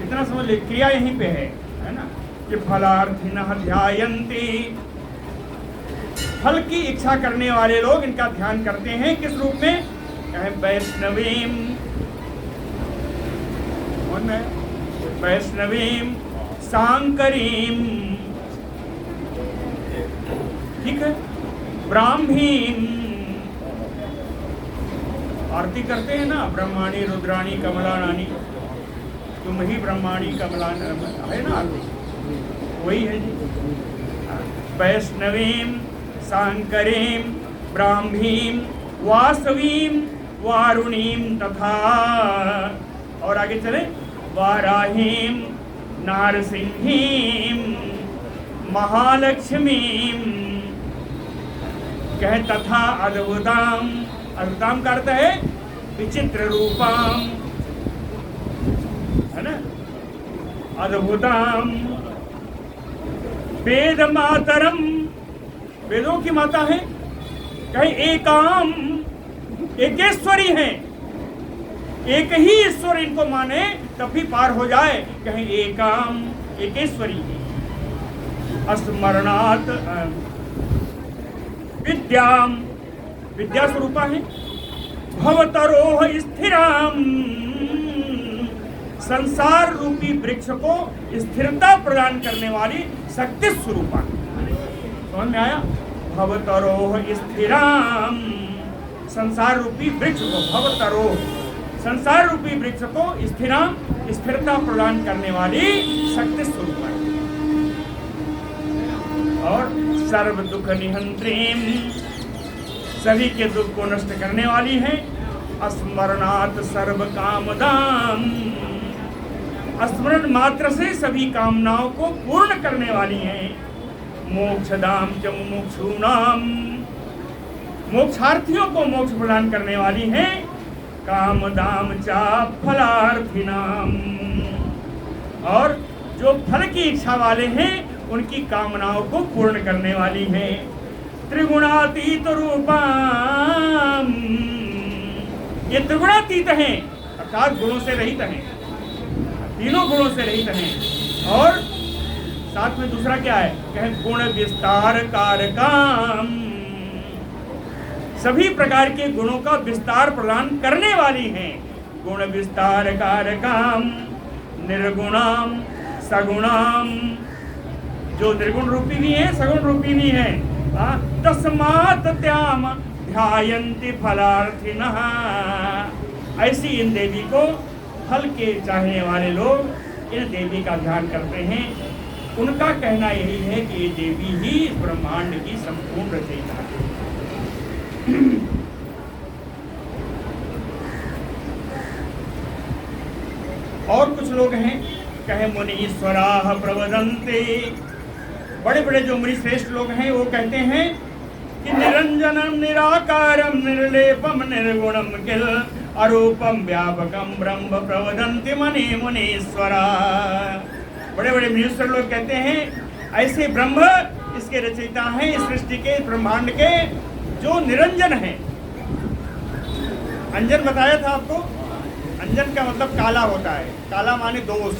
इतना समझ ले, क्रिया यहीं पे है ना, कि फलार्थिनः ध्यायन्ति, फल की इच्छा करने वाले लोग इनका ध्यान करते हैं। किस रूप में? कहें वैष्णवीम, वैष्णवीम सांकरीम, ठीक है, ब्राह्मीम, आरती करते हैं ना, ब्रह्माणी रुद्राणी कमलानानी, तुम ही ब्रह्माणी कमला है ना, आरती वही है जी। वैष्णवीम सांकरीम ब्राह्मीम वासवीम वारुणीम तथा, और आगे चले, वाराहीम नारसिंहीम महालक्ष्मीम, कहे तथा अद्भुताम, अद्भुताम का अर्थ है विचित्र रूपाम, है ना, अद्भुताम। वेद मातरम, वेदों की माता है। कहे एकाम, एकेश्वरी है, एक ही ईश्वर इनको माने तब भी पार हो जाए। कहे एकाम, एकेश्वरी है। स्मरणात् विद्याम, विद्या स्वरूपा है। भवतरोह स्थिराम, संसार रूपी वृक्ष को स्थिरता प्रदान करने वाली शक्ति स्वरूपा है। समझ में आया? भवतरोह स्थिराम, संसार रूपी वृक्ष को, भवतरोह, संसार रूपी वृक्ष को स्थिराम, स्थिरता प्रदान करने वाली शक्ति स्वरूपा है। और सर्व दुख निहंत्रीम, सभी के दुख को नष्ट करने वाली है। स्मरणात् सर्व कामदाम, स्मरण मात्र से सभी कामनाओं को पूर्ण करने वाली है। मोक्षदाम च मुमुक्षूणाम, मोक्षार्थियों को मोक्ष प्रदान करने वाली है। कामदाम चा फलार्थिनाम, और जो फल की इच्छा वाले हैं उनकी कामनाओं को पूर्ण करने वाली है। त्रिगुणातीत रूपाम, ये त्रिगुणातीत हैं, अर्थात गुणों से रहित हैं, तीनों गुणों से रहित हैं। और साथ में दूसरा क्या है? कहें गुण विस्तार कारकाम, सभी प्रकार के गुणों का विस्तार प्रदान करने वाली हैं। गुण विस्तार कारकाम निर्गुणाम सगुणाम, जो निर्गुण रूपी भी है, सगुण रूपी भी है। तस्मात् त्याम ध्यायन्ति फलार्थिनः, ऐसी इन देवी को फल के चाहने वाले लोग इन देवी का ध्यान करते हैं। उनका कहना यही है कि ये देवी ही इस ब्रह्मांड की संपूर्ण रचयिता है। और कुछ लोग हैं, कहे मुनीश्वराः प्रवदन्ते, बड़े बड़े जो मुनि श्रेष्ठ लोग हैं वो कहते हैं कि निरंजनम निराकारम निर्लेपम निर्गुणम किल अरूपम व्यापकम ब्रह्म प्रवदन्ति मुनि मुनीश्वरा। बड़े बड़े मुनीश्वर लोग कहते हैं ऐसे ब्रह्म, इसके रचयिता हैं इस सृष्टि के, ब्रह्मांड के, जो निरंजन है। अंजन बताया था आपको, अंजन का मतलब काला होता है, काला माने दोष।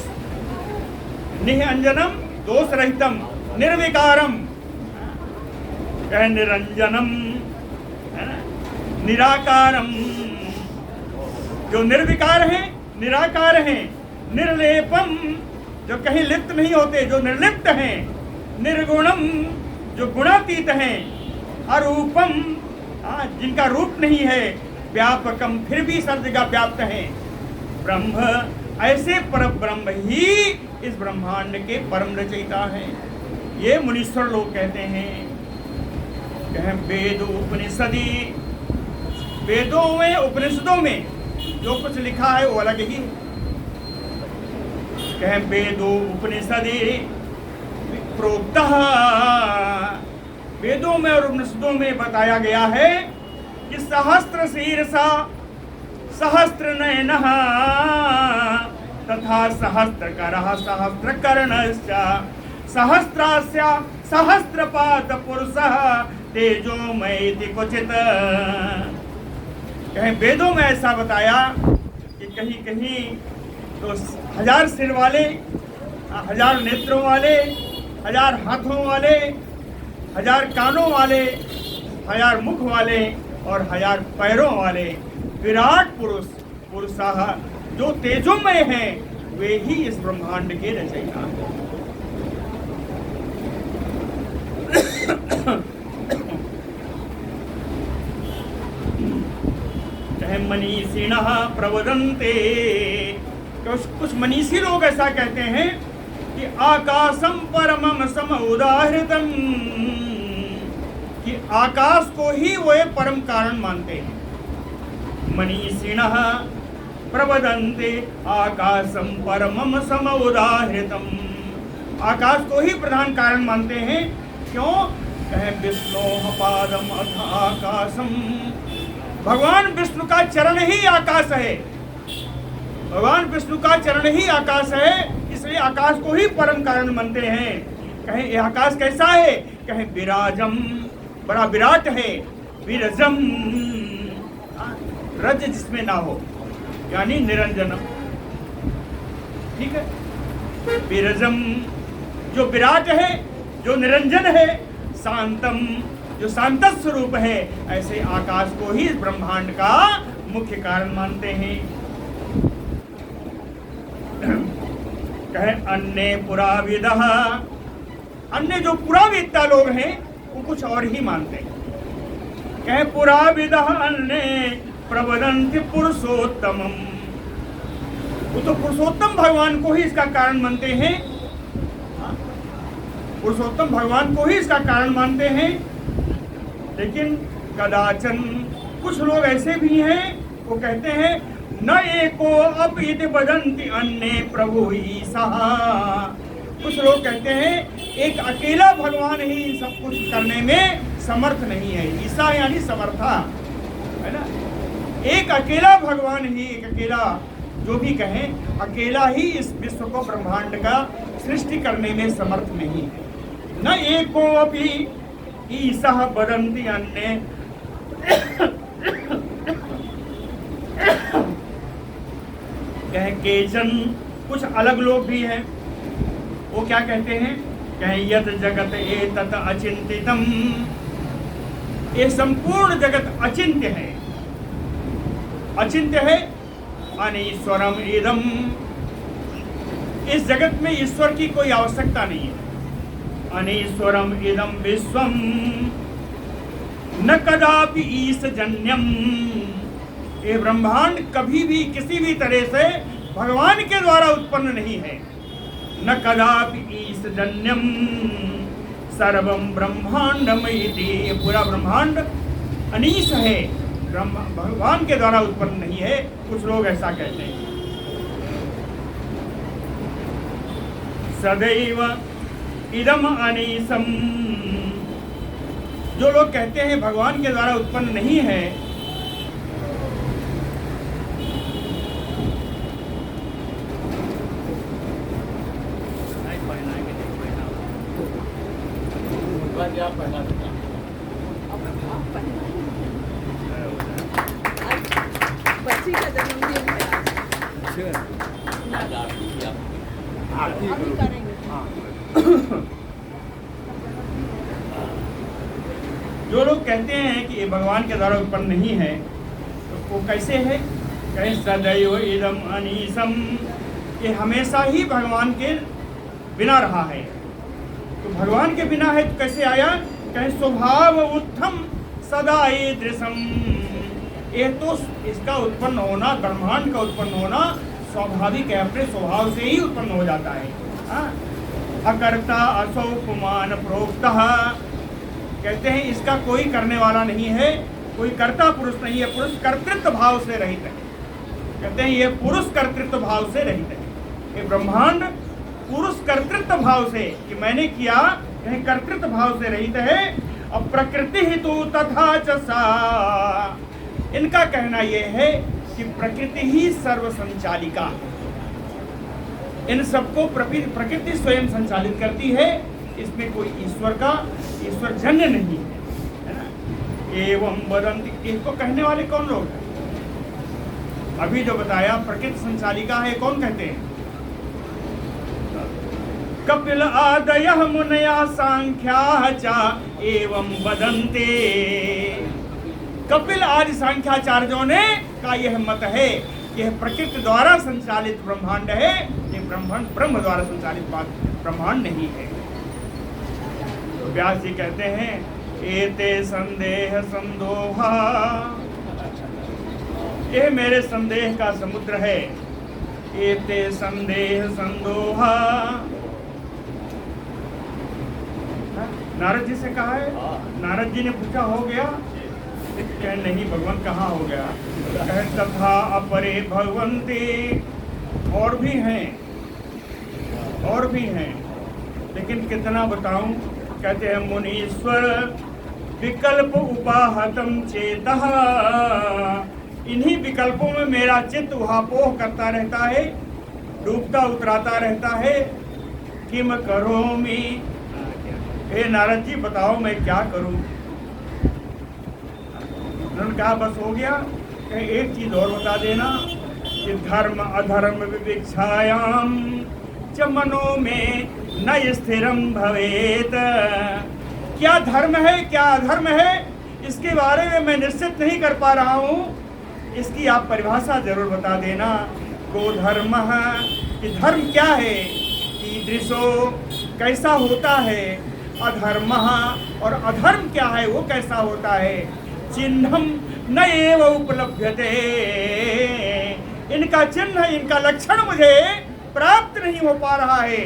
निह अंजनम दोष रहितम निर्विकारम, कह निरंजनम है ना, निराकारम, जो निर्विकार है, निराकार है, निर्लेपम, जो कहीं लिप्त नहीं होते, जो निर्लिप्त हैं, निर्गुणम, जो गुणातीत हैं, अरूपम, जिनका रूप नहीं है, व्यापकम, फिर भी सब जगह व्याप्त हैं, ब्रह्म, ऐसे पर ब्रह्म ही इस ब्रह्मांड के परम रचयिता हैं। ये मुनीश्वर लोग कहते हैं। कहें वेद उपनिषदि, वेदों में उपनिषदों में जो कुछ लिखा है वो अलग ही। कहें वेदो उपनिषदि प्रोक्तः, वेदों में और उपनिषदों में बताया गया है कि सहस्त्र शीर्षा सहस्त्र नयनः तथा सहस्त्र करः सहस्त्र कर्णश्च सहस्रास्य सहस्रपाद पुरुषः तेजोमयति क्वचित्। कहीं वेदों में ऐसा बताया कि कहीं कहीं तो 1000 सिर वाले, 1000 नेत्रों वाले, 1000 हाथों वाले, 1000 कानों वाले, 1000 मुख वाले और 1000 पैरों वाले विराट पुरुष, पुरुषाः जो तेजोमय हैं, वे ही इस ब्रह्मांड के रचयिता हैं। मनीषिणः प्रवदन्ते, कुछ मनीषी लोग ऐसा कहते हैं कि आकाशम परमम समुदाहृतम, कि आकाश को ही वो परम कारण मानते हैं। मनीषिणः प्रवदन्ते आकाशम परमम समुदाहृतम, आकाश को ही प्रधान कारण मानते हैं। क्यों? कहे विष्णोः पादम अथ आकाशम, भगवान विष्णु का चरण ही आकाश है, भगवान विष्णु का चरण ही आकाश है, इसलिए आकाश को ही परम कारण मानते हैं। कहें ये आकाश कैसा है? कहें विराजम, बड़ा विराट है, विरजम, रज जिसमें ना हो, यानी निरंजनम, ठीक है। विरजम जो विराट है, जो निरंजन है, शांतम जो शांत स्वरूप है, ऐसे आकाश को ही इस ब्रह्मांड का मुख्य कारण मानते हैं। कहे अन्य पुराविदः, अन्य जो पुराविद्ता लोग हैं वो कुछ और ही मानते हैं। कहे पुराविदः अन्य प्रवदन्ति पुरुषोत्तमम, वो तो पुरुषोत्तम भगवान को ही इसका कारण मानते हैं, पुरुषोत्तम भगवान को ही इसका कारण मानते हैं। लेकिन कदाचन कुछ लोग ऐसे भी हैं, वो कहते हैं न एको अपि वदन्ति अन्ये प्रभु ईशः, कुछ लोग कहते हैं एक अकेला भगवान ही सब कुछ करने में समर्थ नहीं है। ईशा यानी समर्था, है ना। एक अकेला भगवान ही, एक अकेला जो भी कहें, अकेला ही इस विश्व को, ब्रह्मांड का सृष्टि करने में समर्थ नहीं है। न एको अपि ईशः वदन्ति अन्ये, कहें केचन कुछ अलग लोग भी हैं, वो क्या कहते हैं? कहें यद जगत एतत् अचिंतितम, ये संपूर्ण जगत अचिंत्य है, अचिंत्य है। अनीश्वरम इदम, इस जगत में ईश्वर की कोई आवश्यकता नहीं है। अनीश्वरम इदम विश्वम न कदापि ईशजन्यम, ये ब्रह्मांड कभी भी किसी भी तरह से भगवान के द्वारा उत्पन्न नहीं है। न कदापि ईशजन्यम सर्वम ब्रह्मांडमयिति, ये पूरा ब्रह्मांड अनीश है, भगवान के द्वारा उत्पन्न नहीं है। कुछ लोग ऐसा कहते हैं। सदैव इदम अनीसम। जो लोग कहते हैं भगवान के द्वारा उत्पन्न नहीं है, बच्ची का जन्मदिन है आज। अभी करेंगे। जो लोग कहते हैं कि ये भगवान के द्वारा उत्पन्न नहीं है, तो वो कैसे है? कहीं सदैव इदम अनीसम, ये हमेशा ही भगवान के बिना रहा है। तो भगवान के बिना है तो कैसे आया? कहीं स्वभाव उत्तम सदा ईदृशम। ये तो इसका उत्पन्न होना, ब्रह्मांड का उत्पन्न होना स्वाभाविक है, अपने स्वभाव से ही उत्पन्न हो जाता है। अकर्ता असौ पुमान प्रोक्तः, कहते हैं इसका कोई करने वाला नहीं है, कोई कर्ता पुरुष नहीं है, पुरुष कर्तृत्व भाव से रहित है। कहते हैं ये पुरुष कर्तृत्व भाव से रहित है। ये ब्रह्मांड पुरुष कर्तृत्व भाव से, कि मैंने किया, यह कर्तृत्व भाव से रहित है। अब प्रकृति ही तो तथा च सा, इनका कहना यह है कि प्रकृति ही सर्व संचालिका, इन सबको प्रकृति स्वयं संचालित करती है। इसमें कोई ईश्वर जन्य नहीं है ना। एवं वदंती, इसको कहने वाले कौन लोग हैं? अभी जो बताया प्रकृति संचालिका है, कौन कहते हैं? कपिल आदयः मुनयः सांख्याः च एवं वदन्ते। कपिल आदि सांख्याचार्यों ने का यह मत है, यह प्रकृति द्वारा संचालित ब्रह्मांड है, ये ब्रह्मांड ब्रह्म द्वारा संचालित ब्रह्मांड नहीं है। तो व्यास जी कहते हैं एते संदेह संदोहा, ये मेरे संदेह का समुद्र है। एते संदेह संदोहा, नारद जी से कहा है। नारद जी ने पूछा हो गया? कह नहीं भगवान, कहाँ हो गया? कह तथा अपरे भगवंते, और भी हैं, लेकिन कितना बताऊं? कहते हैं मुनीश्वर विकल्प उपाहतम चेतः, इन्हीं विकल्पों में मेरा चित्त उहापोह करता रहता है, डूबता उतराता रहता है। किम करोमि, हे नारद जी बताओ मैं क्या करूं? उन्होंने कहा बस हो गया। एक चीज और बता देना कि धर्म अधर्म विविक्षायाम च मनो में न स्थिरम भवेत। क्या धर्म है क्या अधर्म है, इसके बारे में मैं निश्चित नहीं कर पा रहा हूँ, इसकी आप परिभाषा जरूर बता देना। को धर्म, कि धर्म क्या है, कीदृशो कैसा होता है, अधर्म और अधर्म क्या है वो कैसा होता है, चिन्हम न एव उपलभ्यते, इनका चिन्ह इनका लक्षण मुझे प्राप्त नहीं हो पा रहा है।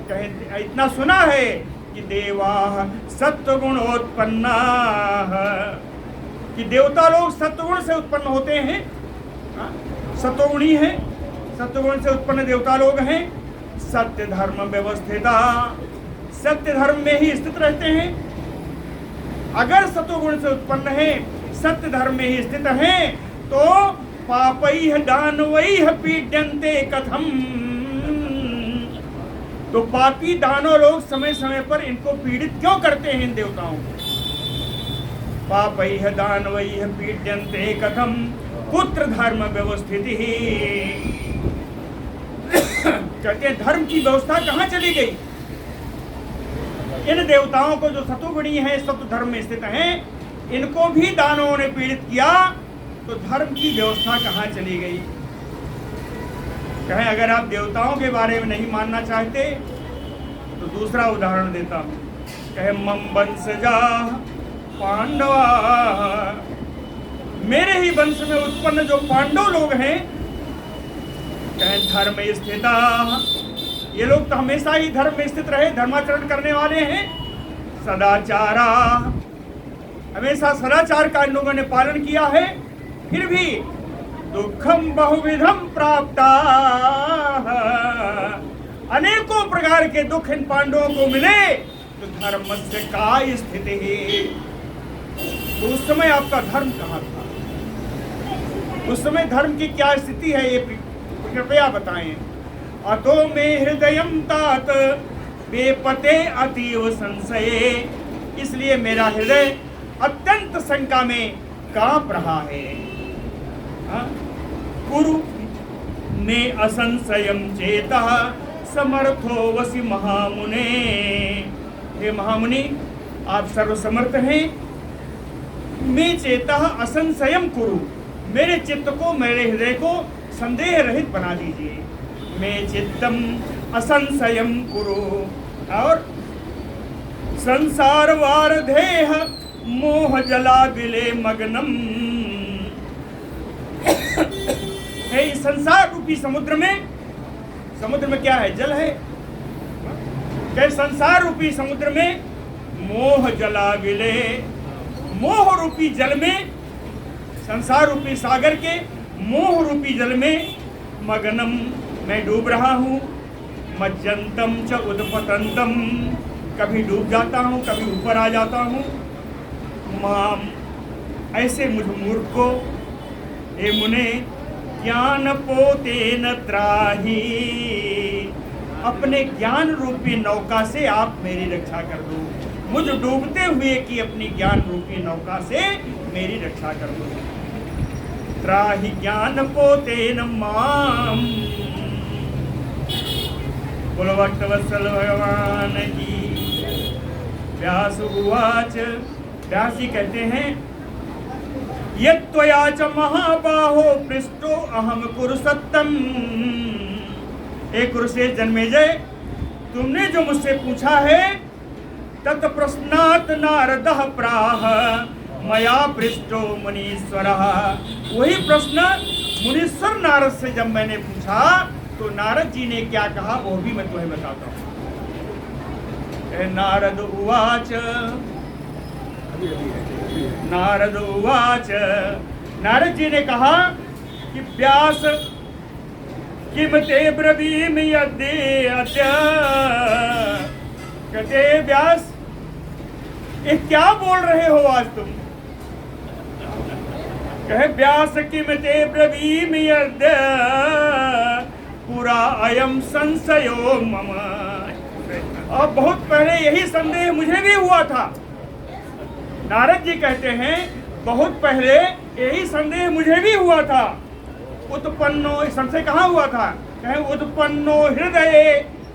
कहे इतना सुना है कि देवा सत्वगुणोत्पन्ना, कि देवता लोग सत्वगुण से उत्पन्न होते हैं, सत्वगुणी हैं, सत्वगुण से उत्पन्न देवता लोग हैं। सत्य धर्म व्यवस्थिता, सत्य धर्म में ही स्थित रहते हैं। अगर सत्वगुण से उत्पन्न है, सत्य धर्म में ही स्थित हैं, तो पापैः दानवैः पीड्यन्ते कथम, तो पापी दानव लोग समय समय पर इनको पीड़ित क्यों करते हैं इन देवताओं को? पापैः दानवैः पीड्यन्ते कथम पुत्र धर्म व्यवस्थिति, कहते धर्म की व्यवस्था कहाँ चली गई? इन देवताओं को जो सत्वगुणी है, सत्व धर्म में स्थित हैं, इनको भी दानवों ने पीड़ित किया, तो धर्म की व्यवस्था कहाँ चली गई? कहें अगर आप देवताओं के बारे में नहीं मानना चाहते तो दूसरा उदाहरण देता हूँ। कहे मम वंशजा पांडवा, मेरे ही वंश में उत्पन्न जो पांडव लोग हैं, कहे धर्म स्थिता, ये लोग तो हमेशा ही धर्म में स्थित रहे, धर्माचरण करने वाले हैं। सदाचारा, हमेशा सदाचार का इन लोगों ने पालन किया है, फिर भी दुखम बहुविधम प्राप्ता, अनेकों प्रकार प्रकार के दुख इन पांडवों को मिले तो धर्मस्य का स्थिति है। तो उस समय आपका धर्म कहाँ था? उस समय धर्म की क्या स्थिति है, ये कृपया बताएं। अतो में हृदयम तात बेपते अतीव संशये, इसलिए मेरा हृदय अत्यंत शंका में कांप रहा है। कुरु में असंशयम चेतः समर्थो वसि महामुने। हे महामुनि, आप सर्वसमर्थ हैं। मैं चेतः असंशयम कुरु, मेरे चित्त को, मेरे हृदय को संदेह रहित बना दीजिए। मैं चित्तम असंशयम कुरु। और संसार वार देह मोह जला बिले मगनम। है इस संसार रूपी समुद्र में क्या है? जल है। क्या संसार रूपी समुद्र में मोह जला बिले, मोह रूपी जल में, संसार रूपी सागर के मोह रूपी जल में मगनम, मैं डूब रहा हूँ। मज्जंतम च उद्पतंतम, कभी डूब जाता हूँ, कभी ऊपर आ जाता हूँ। माम, ऐसे मुझ मूर्ख को हे मुने ज्ञान पोते न त्राही, अपने ज्ञान रूपी नौका से आप मेरी रक्षा कर दो। मुझ डूबते हुए की अपनी ज्ञान रूपी नौका से मेरी रक्षा कर दो। त्राहि ज्ञान पोते न माम। बोलो भक्तवत्सल भगवान की। व्यास उवाच, व्यास जी कहते हैं यत्त्वया च महाबाहो पृष्टो अहम कुरु सत्यम। एक कुरुश्रेष्ठ जन्मेजय, तुमने जो मुझसे पूछा है तत् प्रश्नात् नारदः प्राह मया पृष्टो मुनीश्वरः। वही प्रश्न मुनीश्वर नारद से जब मैंने पूछा तो नारद जी ने क्या कहा वो भी मैं तुम्हें बताता हूँ। नारद उवाच, नारद उवाच, नारद जी ने कहा कि व्यास किम ते ब्रवीमि यद्य। कहते व्यास, ये क्या बोल रहे हो आज तुम? कहे व्यास किम ते ब्रवीमि यद्य पुरा अयम संशयो मम। और बहुत पहले यही संदेह मुझे भी हुआ था। नारद जी कहते हैं बहुत पहले यही संदेह मुझे भी हुआ था। उत्पन्नो, संशय कहाँ हुआ था? कहें उत्पन्नो हृदये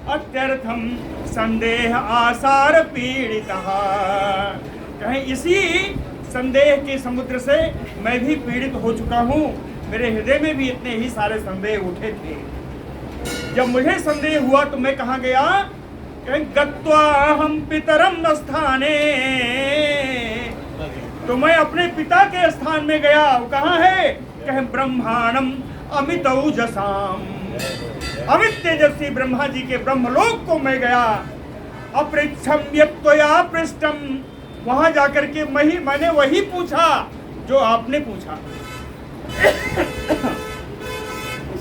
अत्यर्थम संदेह आसार पीड़ितः। कहें इसी संदेह के समुद्र से मैं भी पीड़ित हो चुका हूँ। मेरे हृदय में भी इतने ही सारे संदेह उठे थे। जब मुझे संदेह हुआ तो मैं कहाँ गया? कहें गत्वा हम पितरम स्थाने, तो मैं अपने पिता के स्थान में गया। वो कहाँ है? कहें ब्रह्मांडम अमित औजसाम, अमित तेजस्वी ब्रह्मा जी के ब्रह्मलोक को मैं गया। अपृच्छम यत्त्वया पृष्ठम, वहां जाकर के मैंने वही पूछा जो आपने पूछा।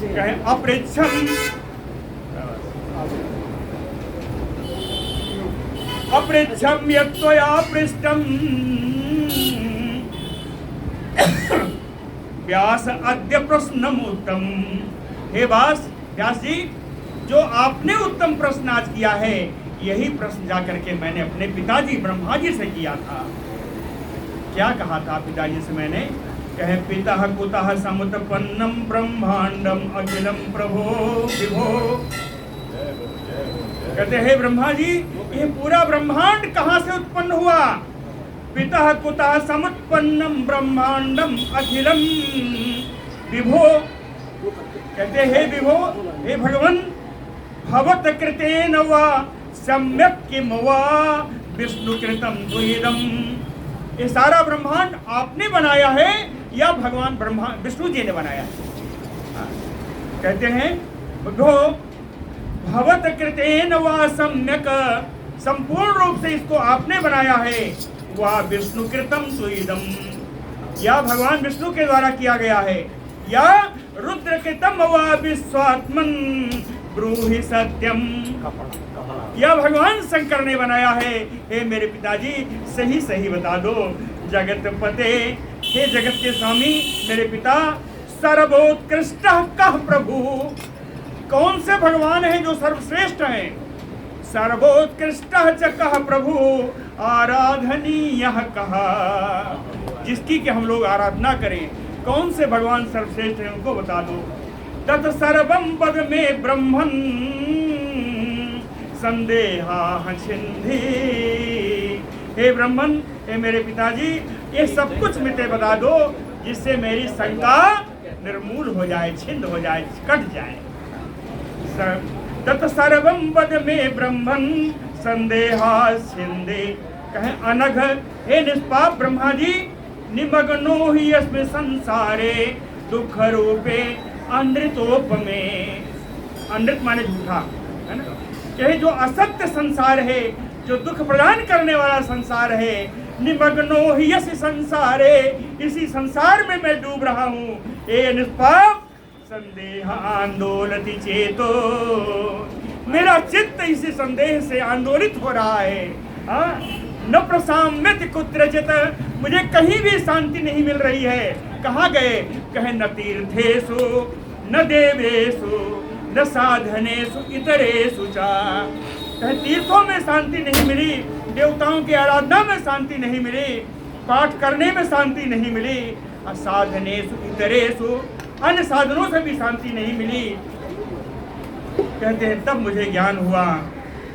कहें अपृच्छम, अपृच्छम यत्त्वया पृष्ठम व्यास अद्य प्रश्नम उत्तम। हे व्यास जी, जो आपने उत्तम प्रश्न आज किया है, यही प्रश्न जाकर के मैंने अपने पिताजी ब्रह्मा जी से किया था। क्या कहा था पिताजी से मैंने? कहे पिता कुतः समुत्पन्नम ब्रह्मांडम अखिलम प्रभो विभो। कहते हैं ब्रह्मा जी, ये पूरा ब्रह्मांड कहाँ से उत्पन्न हुआ? पिता कुतः समुत्पन्नम ब्रह्मांडम अखिलम विभो। कहते हे विभो, हे भगवान, भवत कृतेन वा सम्यक किम वा विष्णु कृतम द्वैदम। ये सारा ब्रह्मांड आपने बनाया है या भगवान ब्रह्मा विष्णु जी ने बनाया है? कहते हैं विभो भवत कृतेन वा सम्यक, संपूर्ण रूप से इसको आपने बनाया है। वह विष्णु कृतम सुईदम, या भगवान विष्णु के द्वारा किया गया है। या रुद्र कृतम वा विश्वात्मन ब्रूहि सत्यम। यह भगवान शंकर ने बनाया है। हे मेरे पिताजी सही सही बता दो। जगत पते, हे जगत के स्वामी मेरे पिता, सर्वोत्कृष्ट कह प्रभु, कौन से भगवान है जो सर्वश्रेष्ठ हैं? सर्वोत्कृष्ट च कह प्रभु, आराधनीय कहा, जिसकी कि हम लोग आराधना करें। कौन से भगवान सर्वश्रेष्ठ हैं उनको बता दो। तत् सर्वम पद में ब्रह्मन संदेहा छिंदी। हे ब्रह्मन, हे मेरे पिताजी, ये सब कुछ मिटे बता दो जिससे मेरी शंका निर्मूल हो जाए, छिंद हो जाए, कट जाए। तत् सर्वम पद में ब्रह्मन संदेहा छिंदे। कहें अनघ, हे निष्पाप ब्रह्मा जी, निमग्नो ही अस्मिन् संसारे दुख रूपे अनृतोपमे। अनृत माने झूठा, है ना? यही जो असत्य संसार है, जो दुख प्रदान करने वाला संसार है, निमग्नो ही यस संसारे, इसी संसार में मैं डूब रहा हूँ। ए निष्पाप, संदेह आंदोलति चेतो, मेरा चित्त इसी संदेह से आंदोलित हो रहा है। न प्रसाम्यति कुत्रचित, मुझे कहीं भी शांति नहीं मिल रही है। कहाँ गए? कहे न तीर्थेषु न देवेषु न साधनेषु इतरेषु चा। कहे तीर्थों में शांति नहीं मिली, देवताओं की आराधना में शांति नहीं मिली, पाठ करने में शांति नहीं मिली, साधनेषु इतरेषु, अन्य साधनों से भी शांति नहीं मिली। कहते हैं तब मुझे ज्ञान हुआ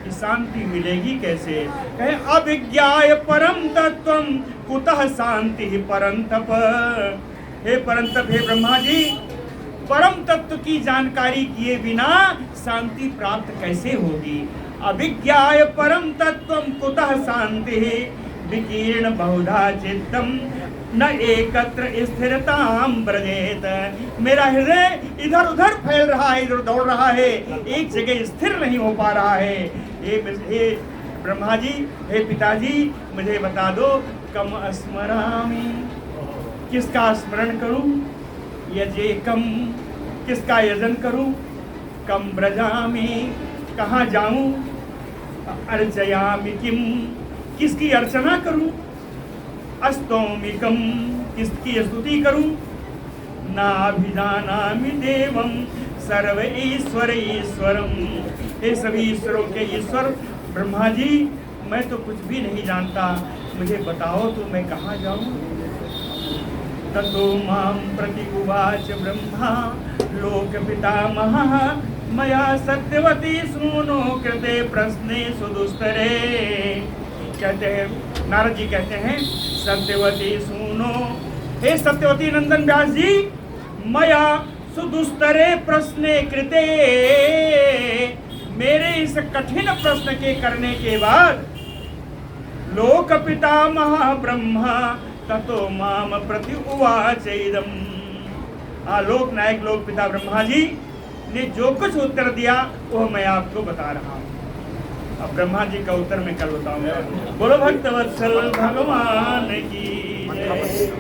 कि शांति मिलेगी कैसे। कहे अविज्ञाय परम तत्वम कुतः शांति परंतप। हे परंतप, हे ब्रह्मा जी, परम तत्व की जानकारी किए बिना शांति प्राप्त कैसे होगी। अविज्ञाय परम तत्वम कुतः शांति विकीर्ण बहुधा चित्तम न एकत्र स्थिरताम ब्रजेत। मेरा हृदय इधर उधर फैल रहा है, इधर दौड़ रहा है, एक जगह स्थिर नहीं हो पा रहा है। हे ब्रह्मा जी, हे पिताजी, मुझे बता दो कम स्मरामि, किसका स्मरण करूं? यजे कम, किसका यजन करूं? कम ब्रजामि, कहाँ जाऊं? अर्चयामि किम, किसकी अर्चना करूं? अस्तौमिकम, किसकी स्तुति करूं? नाभिजानामि देवम सर्व ईश्वर ईश्वरम। हे सभी ईश्वरों के ईश्वर ब्रह्मा जी, मैं तो कुछ भी नहीं जानता, मुझे बताओ तो मैं कहाँ जाऊं? ततो मां प्रति उवाच ब्रह्मा लोक पितामहः मया सत्यवती सूनो कृते प्रश्ने सुदुस्तरे। कहते हैं, नारद जी कहते हैं, सत्यवती सूनो, हे सत्यवती नंदन व्यास जी, मया सुदुस्तरे प्रश्ने कृते, मेरे इस कठिन प्रश्न के करने के बाद लोक पितामह ब्रह्मा ततो माम प्रति उवाच इदम। लोक नायक लोक पिता ब्रह्मा जी ने जो कुछ उत्तर दिया वो मैं आपको बता रहा हूँ। अब ब्रह्मा जी का उत्तर मैं कल बताऊंगा। बोलो भक्तवत्सल भगवान की जय।